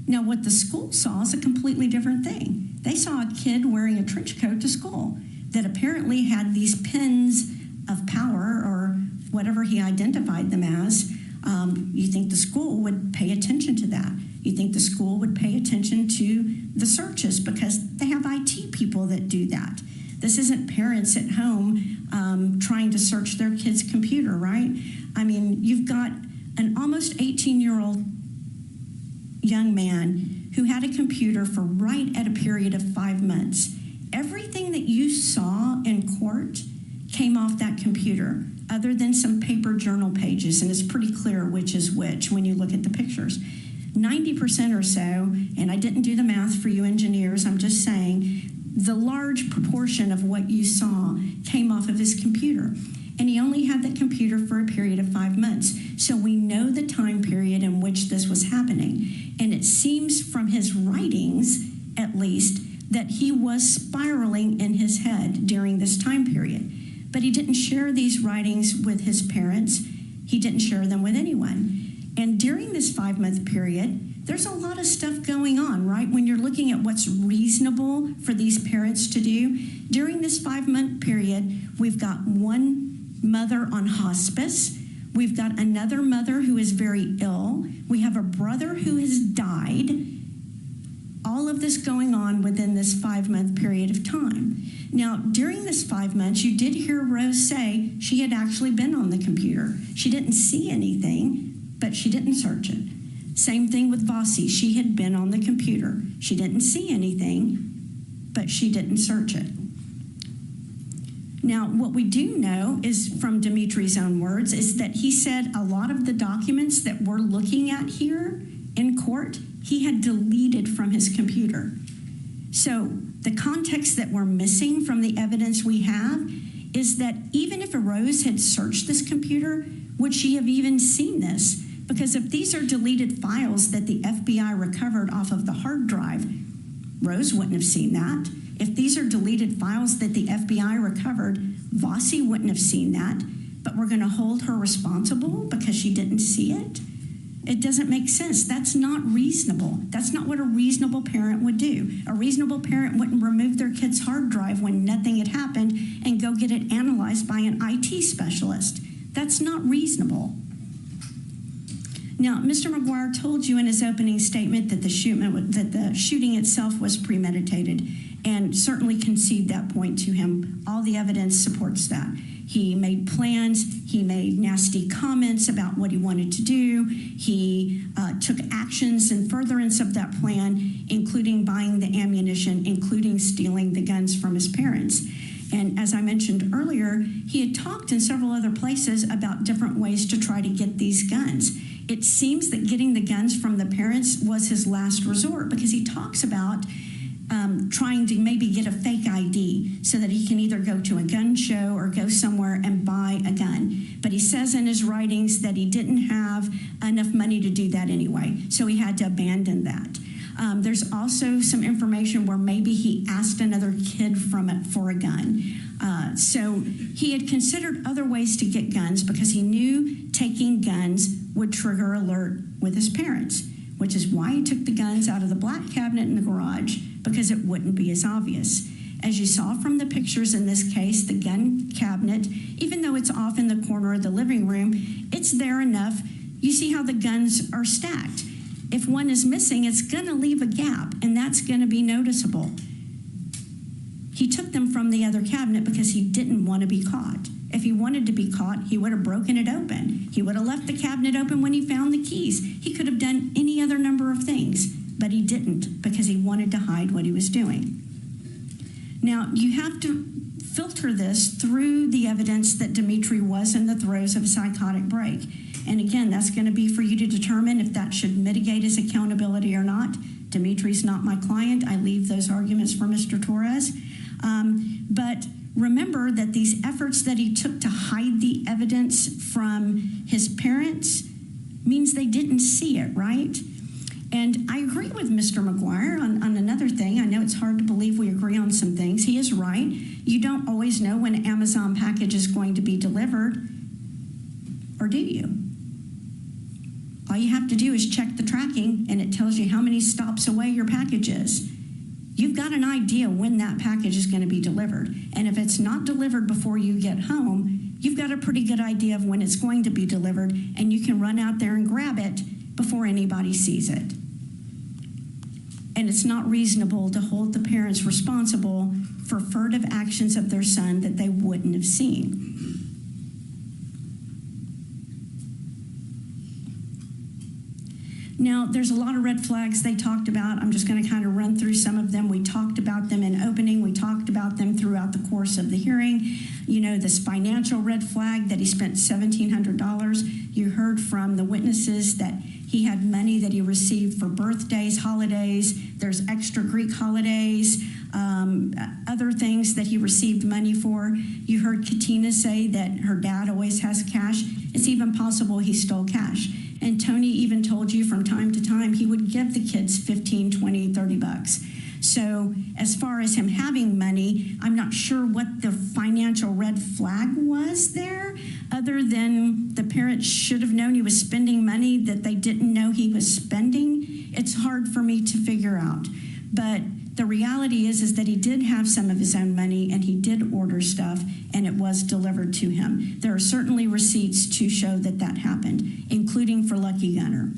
Now, what the school saw is a completely different thing. They saw a kid wearing a trench coat to school that apparently had these pins of power or whatever he identified them as. You think the school would pay attention to that. You think the school would pay attention to the searches because they have IT people that do that. This isn't parents at home trying to search their kid's computer, right? I mean, you've got an almost 18-year-old young man who had a computer for right at a period of 5 months. Everything that you saw in court came off that computer, other than some paper journal pages, and it's pretty clear which is which when you look at the pictures. 90% or so, and I didn't do the math for you engineers, I'm just saying, the large proportion of what you saw came off of his computer. And he only had that computer for a period of 5 months. So we know the time period in which this was happening. And it seems from his writings, at least, that he was spiraling in his head during this time period. But he didn't share these writings with his parents. He didn't share them with anyone. And during this 5-month period, there's a lot of stuff going on, right? When you're looking at what's reasonable for these parents to do. During this 5-month period, we've got one mother on hospice. We've got another mother who is very ill. We have a brother who has died. All of this going on within this 5-month period of time. Now, during this 5 months, you did hear Rose say she had actually been on the computer. She didn't see anything, but she didn't search it. Same thing with Vossi. She had been on the computer. She didn't see anything, but she didn't search it. Now, what we do know is from Dimitri's own words is that he said a lot of the documents that we're looking at here in court, he had deleted from his computer. So the context that we're missing from the evidence we have is that even if Rose had searched this computer, would she have even seen this? Because if these are deleted files that the FBI recovered off of the hard drive, Rose wouldn't have seen that. If these are deleted files that the FBI recovered, Vossi wouldn't have seen that, but we're going to hold her responsible because she didn't see it? It doesn't make sense. That's not reasonable. That's not what a reasonable parent would do. A reasonable parent wouldn't remove their kid's hard drive when nothing had happened and go get it analyzed by an IT specialist. That's not reasonable. Now, Mr. McGuire told you in his opening statement that the shooting itself was premeditated, and certainly concede that point to him. All the evidence supports that. He made plans. He made nasty comments about what he wanted to do. He took actions in furtherance of that plan, including buying the ammunition, including stealing the guns from his parents. And as I mentioned earlier, he had talked in several other places about different ways to try to get these guns. It seems that getting the guns from the parents was his last resort, because he talks about trying to maybe get a fake ID so that he can either go to a gun show or go somewhere and buy a gun. But he says in his writings that he didn't have enough money to do that anyway, so he had to abandon that. There's also some information where maybe he asked another kid for a gun. So he had considered other ways to get guns because he knew taking guns would trigger alert with his parents, which is why he took the guns out of the black cabinet in the garage, because it wouldn't be as obvious. As you saw from the pictures in this case, the gun cabinet, even though it's off in the corner of the living room, it's there enough. You see how the guns are stacked. If one is missing, it's going to leave a gap, and that's going to be noticeable. He took them from the other cabinet because he didn't want to be caught. If he wanted to be caught, he would have broken it open. He would have left the cabinet open when he found the keys. He could have done any other number of things, but he didn't because he wanted to hide what he was doing. Now, you have to filter this through the evidence that Dimitri was in the throes of a psychotic break. And again, that's going to be for you to determine if that should mitigate his accountability or not. Dimitri's not my client. I leave those arguments for Mr. Torres. But remember that these efforts that he took to hide the evidence from his parents means they didn't see it, right? And I agree with Mr. McGuire on another thing. I know it's hard to believe we agree on some things. He is right. You don't always know when an Amazon package is going to be delivered, or do you? All you have to do is check the tracking, and it tells you how many stops away your package is. You've got an idea when that package is going to be delivered. And if it's not delivered before you get home, you've got a pretty good idea of when it's going to be delivered, and you can run out there and grab it before anybody sees it. And it's not reasonable to hold the parents responsible for furtive actions of their son that they wouldn't have seen. Now, there's a lot of red flags they talked about. I'm just going to kind of run through some of them. We talked about them in opening. We talked about them throughout the course of the hearing. You know, this financial red flag that he spent $1,700. You heard from the witnesses that he had money that he received for birthdays, holidays. There's extra Greek holidays, other things that he received money for. You heard Katina say that her dad always has cash. It's even possible he stole cash. And Tony even told you from time to time he would give the kids 15, 20, 30 bucks. So as far as him having money, I'm not sure what the financial red flag was there, other than the parents should have known he was spending money that they didn't know he was spending. It's hard for me to figure out. But the reality is that he did have some of his own money, and he did order stuff, and it was delivered to him. There are certainly receipts to show that that happened, including for Lucky Gunner.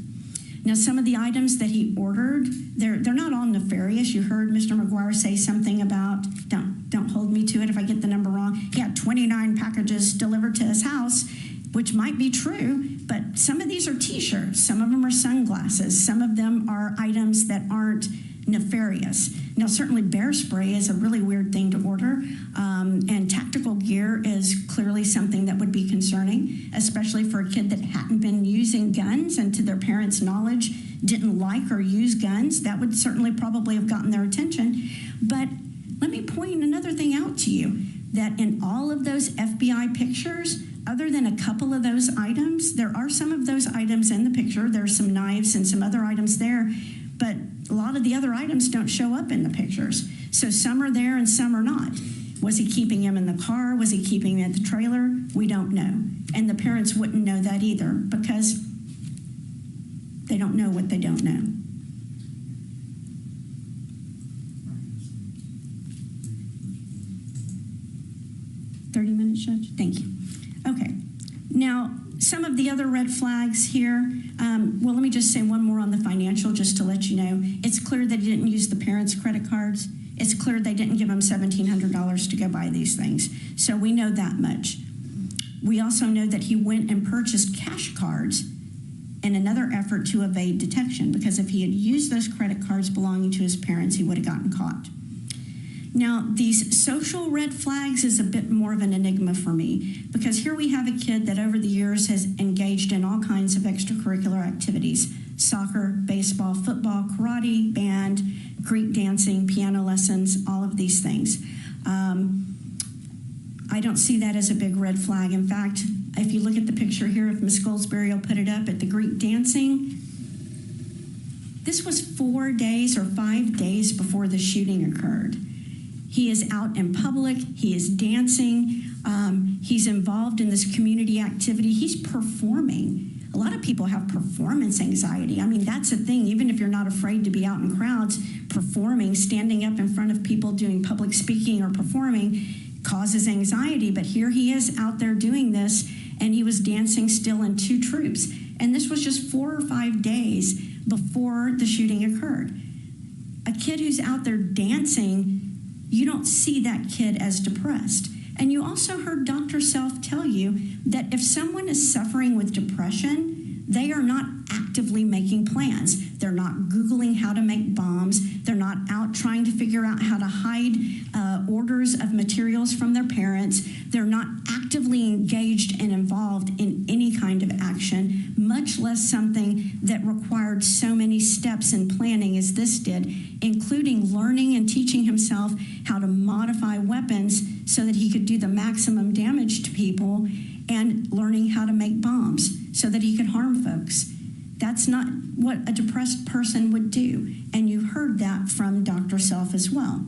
Now, some of the items that he ordered, they're not all nefarious. You heard Mr. McGuire say something about, don't hold me to it if I get the number wrong. He had 29 packages delivered to his house, which might be true, but some of these are T-shirts. Some of them are sunglasses. Some of them are items that aren't nefarious. Now, certainly bear spray is a really weird thing to order, and tactical gear is clearly something that would be concerning, especially for a kid that hadn't been using guns and, to their parents' knowledge, didn't like or use guns. That would certainly probably have gotten their attention. But let me point another thing out to you. that in all of those FBI pictures, other than a couple of those items, there are some of those items in the picture. There's some knives and some other items there, but a lot of the other items don't show up in the pictures. So some are there and some are not. Was he keeping him in the car? Was he keeping him at the trailer? We don't know. And the parents wouldn't know that either because they don't know what they don't know. Judge? Thank you. Okay. Now, some of the other red flags here, well, let me just say one more on the financial just to let you know. It's clear that he didn't use the parents' credit cards. It's clear they didn't give him $1,700 to go buy these things. So we know that much. We also know that he went and purchased cash cards in another effort to evade detection, because if he had used those credit cards belonging to his parents, he would have gotten caught. Now, these social red flags is a bit more of an enigma for me, because here we have a kid that over the years has engaged in all kinds of extracurricular activities: soccer, baseball, football, karate, band, Greek dancing, piano lessons, all of these things. I don't see that as a big red flag. In fact, if you look at the picture here, if Ms. Goldsberry will put it up, at the Greek dancing, this was 4 days or 5 days before the shooting occurred. He is out in public, he is dancing, he's involved in this community activity, he's performing. A lot of people have performance anxiety. I mean, that's a thing. Even if you're not afraid to be out in crowds, performing, standing up in front of people doing public speaking or performing causes anxiety. But here he is out there doing this, and he was dancing still in 2 troops. And this was just 4 or 5 days before the shooting occurred. A kid who's out there dancing, you don't see that kid as depressed. And you also heard Dr. Self tell you that if someone is suffering with depression, they are not actively making plans. They're not Googling how to make bombs. They're not out trying to figure out how to hide orders of materials from their parents. They're not actively engaged and involved in any kind of action, much less something that required so many steps and planning as this did, including learning and teaching himself how to modify weapons so that he could do the maximum damage to people, and learning how to make bombs so that he could harm folks. That's not what a depressed person would do. And you heard that from Dr. Self as well.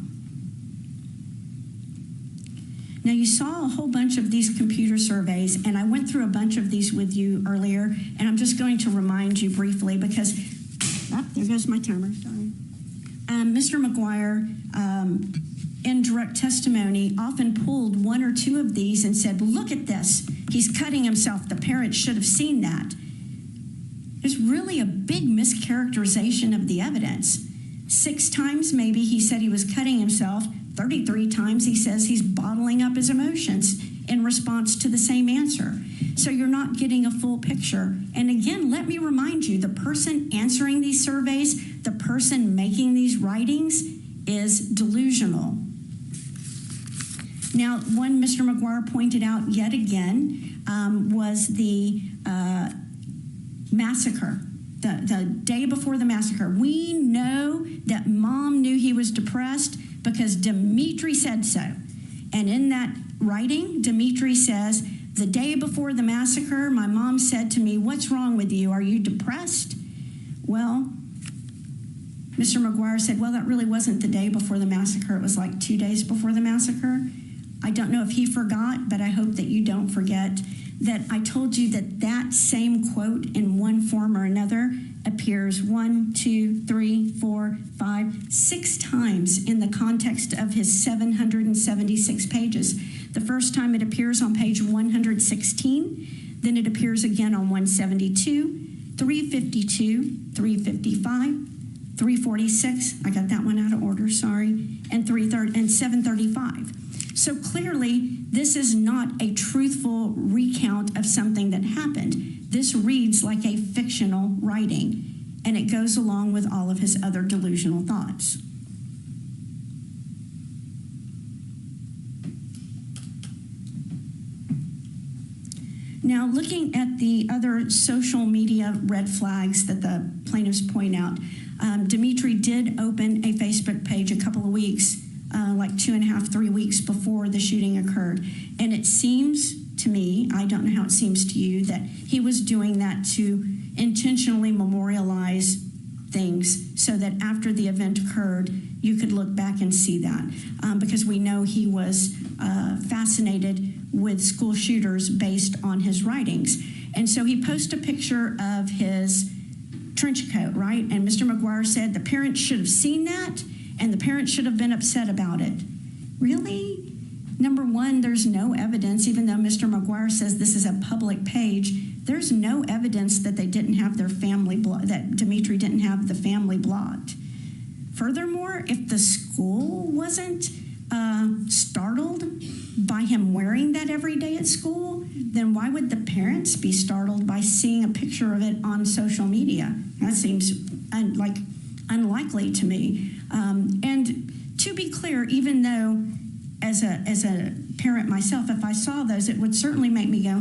Now, you saw a whole bunch of these computer surveys, and I went through a bunch of these with you earlier, and I'm just going to remind you briefly because, there goes my timer, sorry. Mr. McGuire, in direct testimony, often pulled 1 or 2 of these and said, look at this, he's cutting himself, the parents should have seen that. There's really a big mischaracterization of the evidence. 6 times maybe he said he was cutting himself, 33 times he says he's bottling up his emotions in response to the same answer. So you're not getting a full picture. And again, let me remind you, the person answering these surveys, the person making these writings is delusional. Now, one Mr. McGuire pointed out yet again was the massacre, the day before the massacre. We know that mom knew he was depressed because Dimitri said so. And in that writing, Dimitri says, the day before the massacre, my mom said to me, what's wrong with you? Are you depressed? Well, Mr. McGuire said, well, that really wasn't the day before the massacre. It was like 2 days before the massacre. I don't know if he forgot, but I hope that you don't forget that I told you that that same quote in one form or another appears 1, 2, 3, 4, 5, 6 times in the context of his 776 pages. The first time it appears on page 116, then it appears again on 172, 352, 355, 346, I got that one out of order, sorry, and 735. So clearly, this is not a truthful recount of something that happened. This reads like a fictional writing, and it goes along with all of his other delusional thoughts. Now, looking at the other social media red flags that the plaintiffs point out, Dimitri did open a Facebook page a couple of weeks like 2.5, 3 weeks before the shooting occurred. And it seems to me, I don't know how it seems to you, that he was doing that to intentionally memorialize things so that after the event occurred, you could look back and see that. Because we know he was fascinated with school shooters based on his writings. And so he posted a picture of his trench coat, right? And Mr. McGuire said the parents should have seen that and the parents should have been upset about it. Really? Number one, there's no evidence, even though Mr. McGuire says this is a public page, there's no evidence that they didn't have their family, that Dimitri didn't have the family blocked. Furthermore, if the school wasn't startled by him wearing that every day at school, then why would the parents be startled by seeing a picture of it on social media? That seems unlikely to me. And to be clear, even though as a parent myself, if I saw those, it would certainly make me go,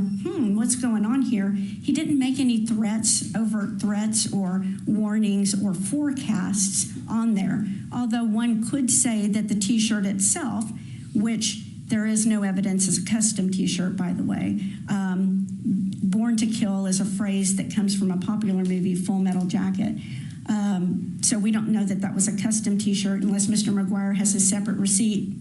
what's going on here? He didn't make any threats, overt threats or warnings or forecasts on there. Although one could say that the t-shirt itself, which there is no evidence is a custom t-shirt, by the way. Born to Kill is a phrase that comes from a popular movie, Full Metal Jacket. So we don't know that that was a custom t-shirt unless Mr. McGuire has a separate receipt.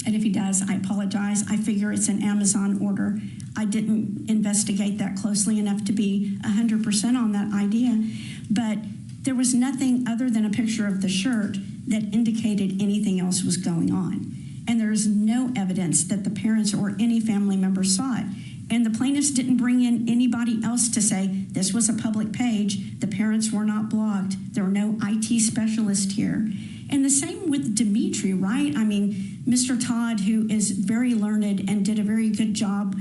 And if he does, I apologize. I figure it's an Amazon order. I didn't investigate that closely enough to be 100% on that idea. But there was nothing other than a picture of the shirt that indicated anything else was going on. And there is no evidence that the parents or any family member saw it. And the plaintiffs didn't bring in anybody else to say this was a public page, the parents were not blocked, there were no IT specialists here. And the same with Dimitri, right? I mean, Mr. Todd, who is very learned and did a very good job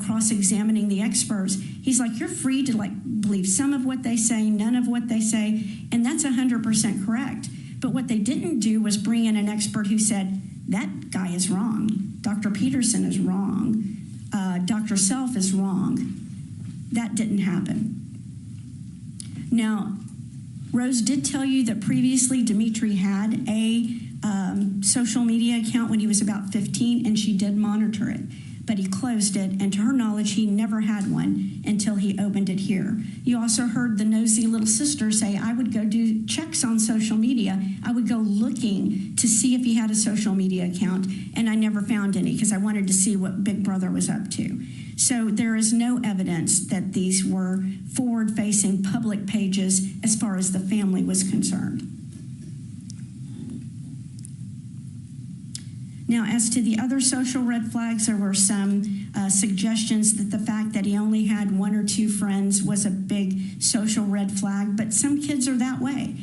cross-examining the experts, he's like, you're free to believe some of what they say, none of what they say, and that's 100% correct. But what they didn't do was bring in an expert who said, that guy is wrong, Dr. Peterson is wrong, Dr. Self is wrong. That didn't happen. Now, Rose did tell you that previously Dimitri had a social media account when he was about 15, and she did monitor it. But he closed it, and to her knowledge, he never had one until he opened it here. You also heard the nosy little sister say, I would go do checks on social media. I would go looking to see if he had a social media account, and I never found any because I wanted to see what Big Brother was up to. So there is no evidence that these were forward-facing public pages as far as the family was concerned. Now, as to the other social red flags, there were some suggestions that the fact that he only had 1 or 2 friends was a big social red flag, but some kids are that way.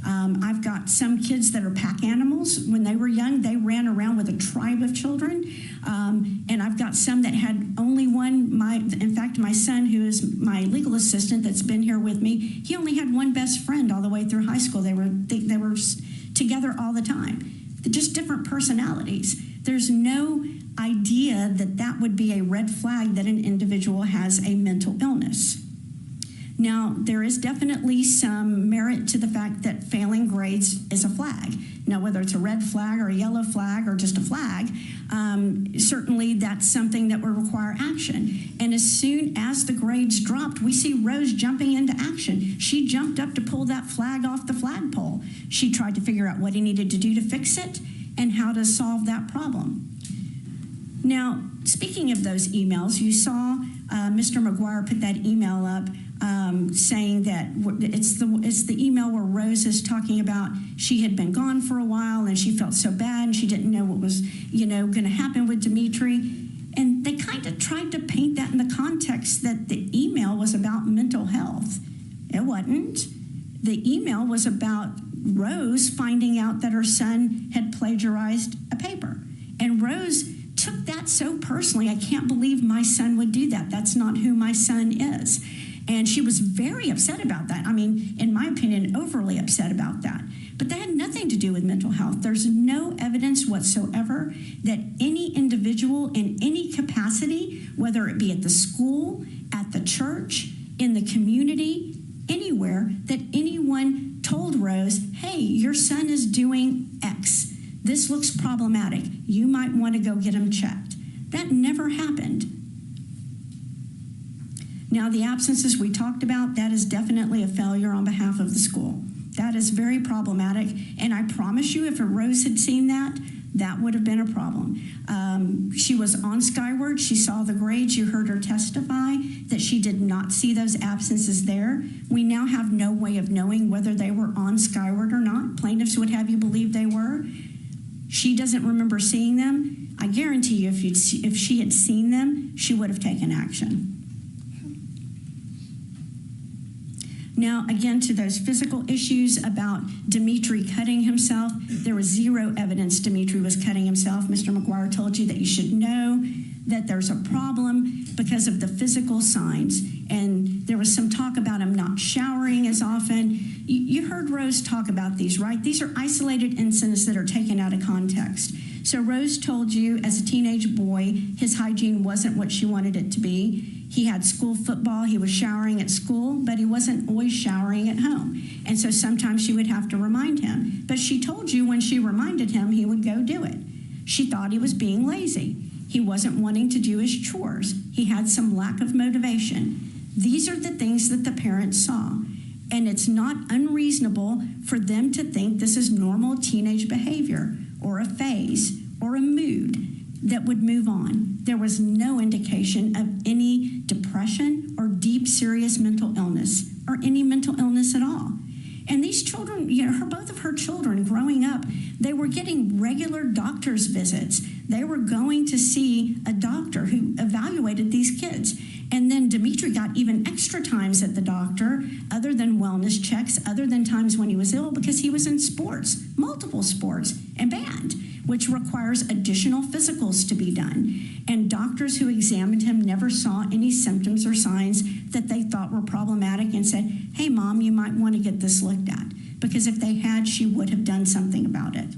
I've got some kids that are pack animals. When they were young, they ran around with a tribe of children. And I've got some that had only one. In fact, my son, who is my legal assistant that's been here with me, he only had one best friend all the way through high school. They were together all the time. Just different personalities. There's no idea that that would be a red flag that an individual has a mental illness. Now, there is definitely some merit to the fact that failing grades is a flag. Now, whether it's a red flag or a yellow flag or just a flag, certainly that's something that will require action. And as soon as the grades dropped, we see Rose jumping into action. She jumped up to pull that flag off the flagpole. She tried to figure out what he needed to do to fix it and how to solve that problem. Now, speaking of those emails, you saw Mr. McGuire put that email up saying that it's the email where Rose is talking about she had been gone for a while and she felt so bad and she didn't know what was, going to happen with Dimitri. And they kind of tried to paint that in the context that the email was about mental health. It wasn't. The email was about Rose finding out that her son had plagiarized a paper. And Rose took that so personally. I can't believe my son would do that. That's not who my son is. And she was very upset about that. I mean, in my opinion, overly upset about that. But that had nothing to do with mental health. There's no evidence whatsoever that any individual in any capacity, whether it be at the school, at the church, in the community, anywhere, that anyone told Rose, hey, your son is doing X. This looks problematic. You might want to go get him checked. That never happened. Now, the absences we talked about, that is definitely a failure on behalf of the school. That is very problematic, and I promise you, if a Rose had seen that, that would have been a problem. She was on Skyward. She saw the grades. You heard her testify that she did not see those absences there. We now have no way of knowing whether they were on Skyward or not. Plaintiffs would have you believe they were. She doesn't remember seeing them. I guarantee you, if she had seen them, she would have taken action. Now, again, to those physical issues about Dimitri cutting himself, there was zero evidence Dimitri was cutting himself. Mr. McGuire told you that you should know that there's a problem because of the physical signs. And there was some talk about him not showering as often. You heard Rose talk about these, right? These are isolated incidents that are taken out of context. So Rose told you as a teenage boy, his hygiene wasn't what she wanted it to be. He had school football, he was showering at school, but he wasn't always showering at home. And so sometimes she would have to remind him. But she told you when she reminded him, he would go do it. She thought he was being lazy. He wasn't wanting to do his chores. He had some lack of motivation. These are the things that the parents saw. And it's not unreasonable for them to think this is normal teenage behavior or a phase or a mood that would move on. There was no indication of any depression or deep, serious mental illness or any mental illness at all. And these children, both of her children growing up, they were getting regular doctor's visits. They were going to see a doctor who evaluated these kids. And then Dimitri got even extra times at the doctor, other than wellness checks, other than times when he was ill, because he was in sports, multiple sports, and band, which requires additional physicals to be done. And doctors who examined him never saw any symptoms or signs that they thought were problematic and said, hey, Mom, you might want to get this looked at. Because if they had, she would have done something about it.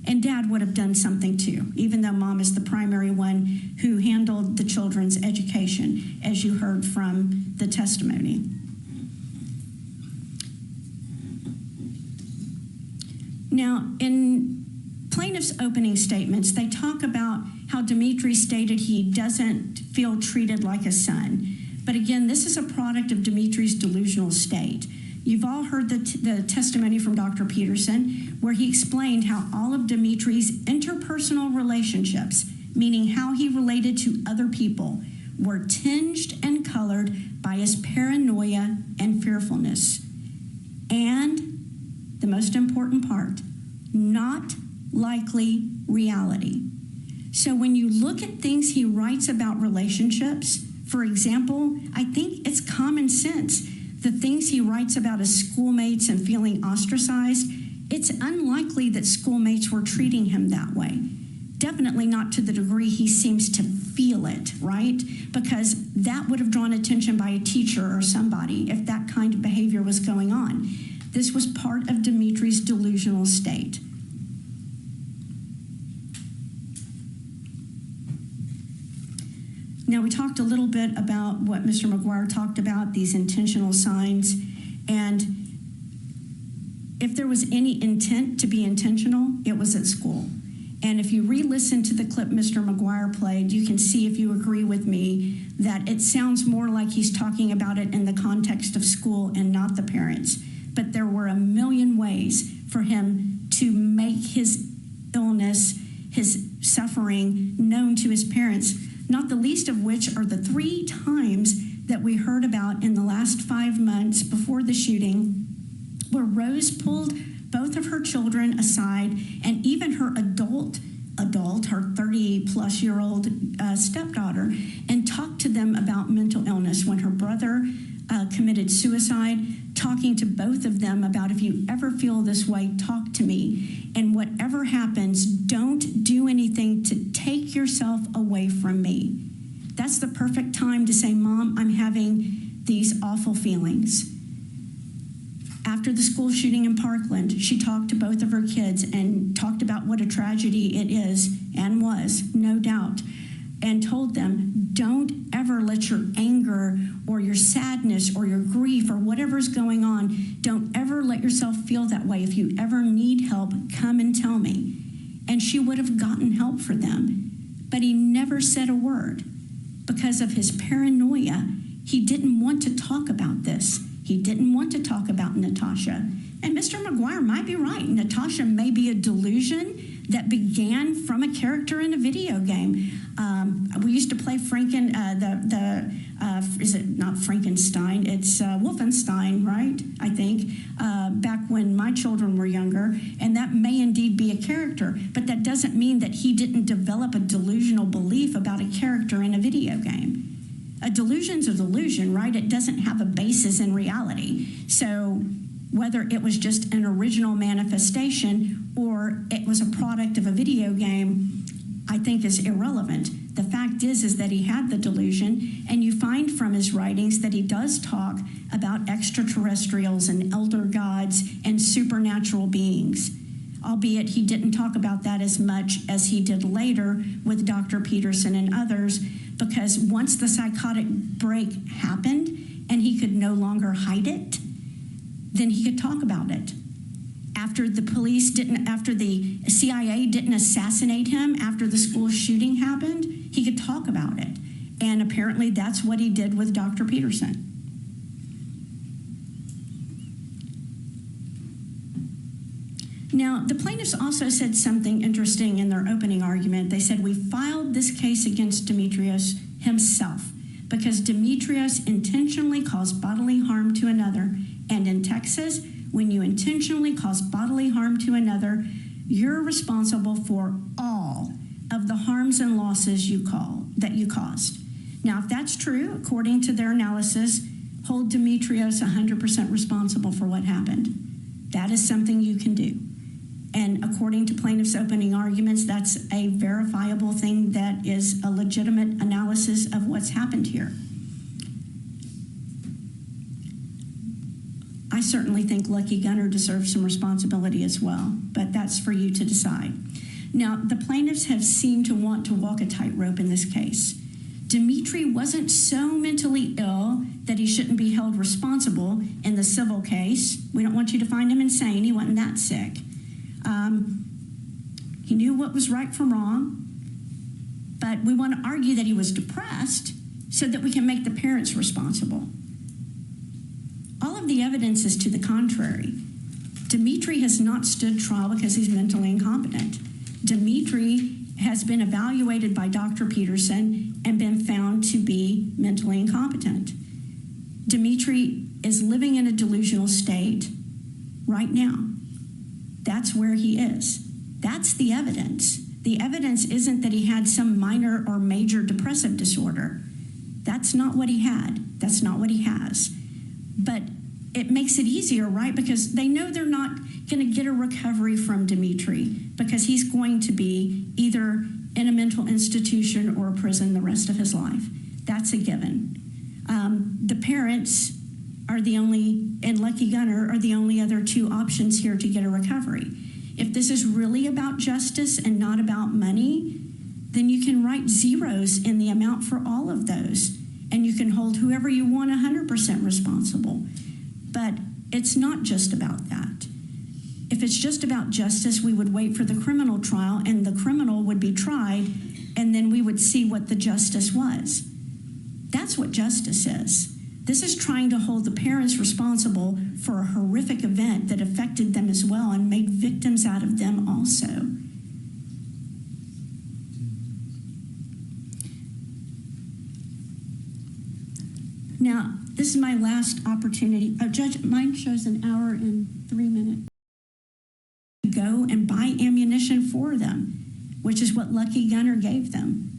And Dad would have done something too, even though Mom is the primary one who handled the children's education, as you heard from the testimony. Now, in plaintiff's opening statements, they talk about how Dimitri stated he doesn't feel treated like a son. But again, this is a product of Dimitri's delusional state. You've all heard the testimony from Dr. Peterson, where he explained how all of Dimitri's interpersonal relationships, meaning how he related to other people, were tinged and colored by his paranoia and fearfulness. And the most important part, not likely reality. So when you look at things he writes about relationships, for example, I think it's common sense. The things he writes about his schoolmates and feeling ostracized, it's unlikely that schoolmates were treating him that way. Definitely not to the degree he seems to feel it, right? Because that would have drawn attention by a teacher or somebody if that kind of behavior was going on. This was part of Dimitri's delusional state. Now, we talked a little bit about what Mr. McGuire talked about, these intentional signs. And if there was any intent to be intentional, it was at school. And if you re-listen to the clip Mr. McGuire played, you can see, if you agree with me, that it sounds more like he's talking about it in the context of school and not the parents. But there were a million ways for him to make his illness, his suffering, known to his parents, not the least of which are the 3 times that we heard about in the last 5 months before the shooting, where Rose pulled both of her children aside, and even her adult, her 30-plus-year-old stepdaughter, and talked to them about mental illness. When her brother committed suicide, talking to both of them about, if you ever feel this way, talk to me. And whatever happens, don't do anything to take yourself away from me. That's the perfect time to say, Mom, I'm having these awful feelings. After the school shooting in Parkland, she talked to both of her kids and talked about what a tragedy it is and was, no doubt, and told them, don't ever let your anger or your sadness or your grief or whatever's going on, don't ever let yourself feel that way. If you ever need help, come and tell me. and she would have gotten help for them. But he never said a word. Because of his paranoia, he didn't want to talk about this. He didn't want to talk about Natasha. And Mr. McGuire might be right. Natasha may be a delusion that began from a character in a video game. We used to play is it not Frankenstein? It's Wolfenstein, right? I think, back when my children were younger. And that may indeed be a character, but that doesn't mean that he didn't develop a delusional belief about a character in a video game. A delusion's a delusion, right? It doesn't have a basis in reality. So whether it was just an original manifestation or it was a product of a video game, I think is irrelevant. The fact is that he had the delusion, and you find from his writings that he does talk about extraterrestrials and elder gods and supernatural beings, albeit he didn't talk about that as much as he did later with Dr. Peterson and others, because once the psychotic break happened and he could no longer hide it, then he could talk about it. After the CIA didn't assassinate him, after the school shooting happened, he could talk about it. And apparently that's what he did with Dr. Peterson. Now, the plaintiffs also said something interesting in their opening argument. They said, we filed this case against Demetrios himself because Demetrios intentionally caused bodily harm to another. And in Texas, when you intentionally cause bodily harm to another, you're responsible for all of the harms and losses that you caused. Now, if that's true, according to their analysis, hold Demetrios 100% responsible for what happened. That is something you can do. And according to plaintiffs' opening arguments, that's a verifiable thing that is a legitimate analysis of what's happened here. I certainly think Lucky Gunner deserves some responsibility as well, but that's for you to decide. Now, the plaintiffs have seemed to want to walk a tightrope in this case. Dimitri wasn't so mentally ill that he shouldn't be held responsible in the civil case. We don't want you to find him insane. He wasn't that sick. He knew what was right from wrong, but we want to argue that he was depressed so that we can make the parents responsible. All of the evidence is to the contrary. Dimitri has not stood trial because he's mentally incompetent. Dimitri has been evaluated by Dr. Peterson and been found to be mentally incompetent. Dimitri is living in a delusional state right now. That's where he is. That's the evidence. The evidence isn't that he had some minor or major depressive disorder. That's not what he had. That's not what he has. But it makes it easier, right? Because they know they're not going to get a recovery from Dimitri because he's going to be either in a mental institution or a prison the rest of his life. That's a given. The parents are the only, and Lucky Gunner are the only other two options here to get a recovery. If this is really about justice and not about money, then you can write zeros in the amount for all of those, and you can hold whoever you want 100% responsible. But it's not just about that. If it's just about justice, we would wait for the criminal trial, and the criminal would be tried, and then we would see what the justice was. That's what justice is. This is trying to hold the parents responsible for a horrific event that affected them as well and made victims out of them also. Now, this is my last opportunity. Judge, mine shows an hour and 3 minutes. Go and buy ammunition for them, which is what Lucky Gunner gave him,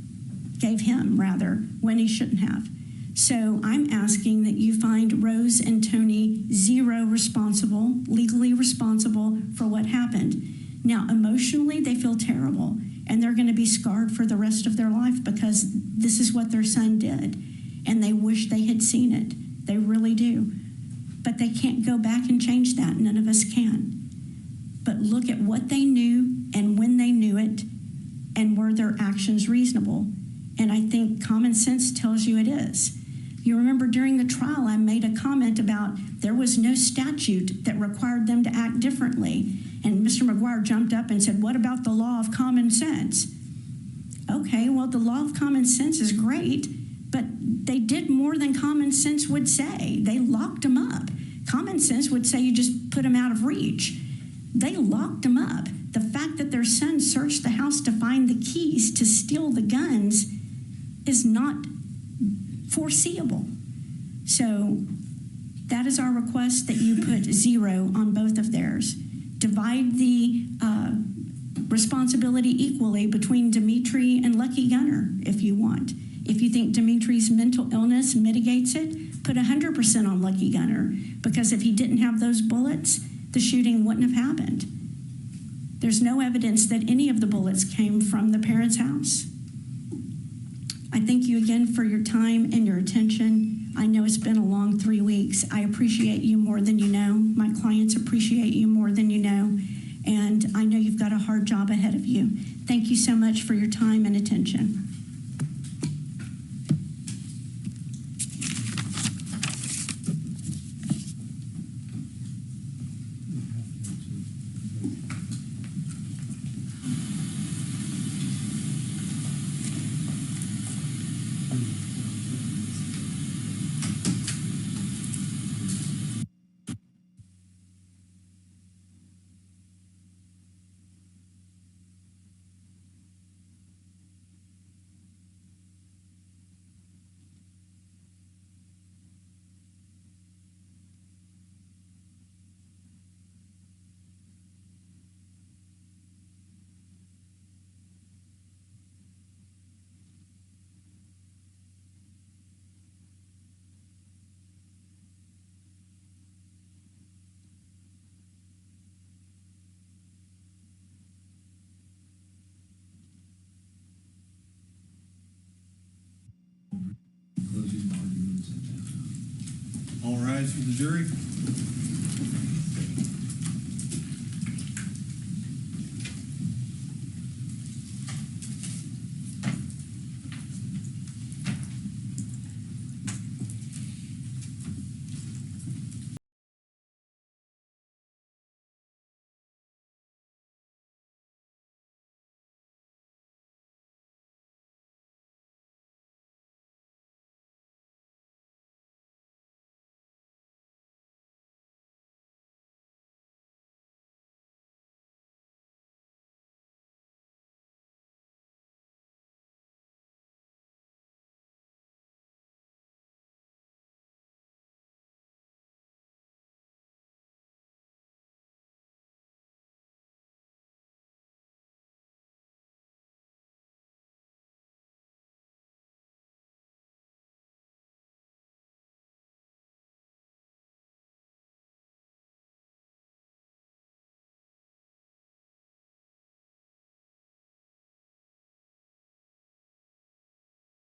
when he shouldn't have. So I'm asking that you find Rose and Tony zero responsible, legally responsible for what happened. Now, emotionally, they feel terrible, and they're going to be scarred for the rest of their life because this is what their son did, and they wish they had seen it. They really do. But they can't go back and change that. None of us can. But look at what they knew and when they knew it, and were their actions reasonable? And I think common sense tells you it is. You remember during the trial, I made a comment about there was no statute that required them to act differently. And Mr. McGuire jumped up and said, what about the law of common sense? Okay, well, the law of common sense is great, but they did more than common sense would say. They locked them up. Common sense would say you just put them out of reach. They locked them up. The fact that their son searched the house to find the keys to steal the guns is not foreseeable. So that is our request, that you put 0 on both of theirs. Divide the responsibility equally between Dimitri and Lucky Gunner if you want. If you think Dimitri's mental illness mitigates it, put 100% on Lucky Gunner, because if he didn't have those bullets, the shooting wouldn't have happened. There's no evidence that any of the bullets came from the parents' house. I thank you again for your time and your attention. I know it's been a long 3 weeks. I appreciate you more than you know. My clients appreciate you more than you know. And I know you've got a hard job ahead of you. Thank you so much for your time and attention. Closing arguments at that time. All rise for the jury.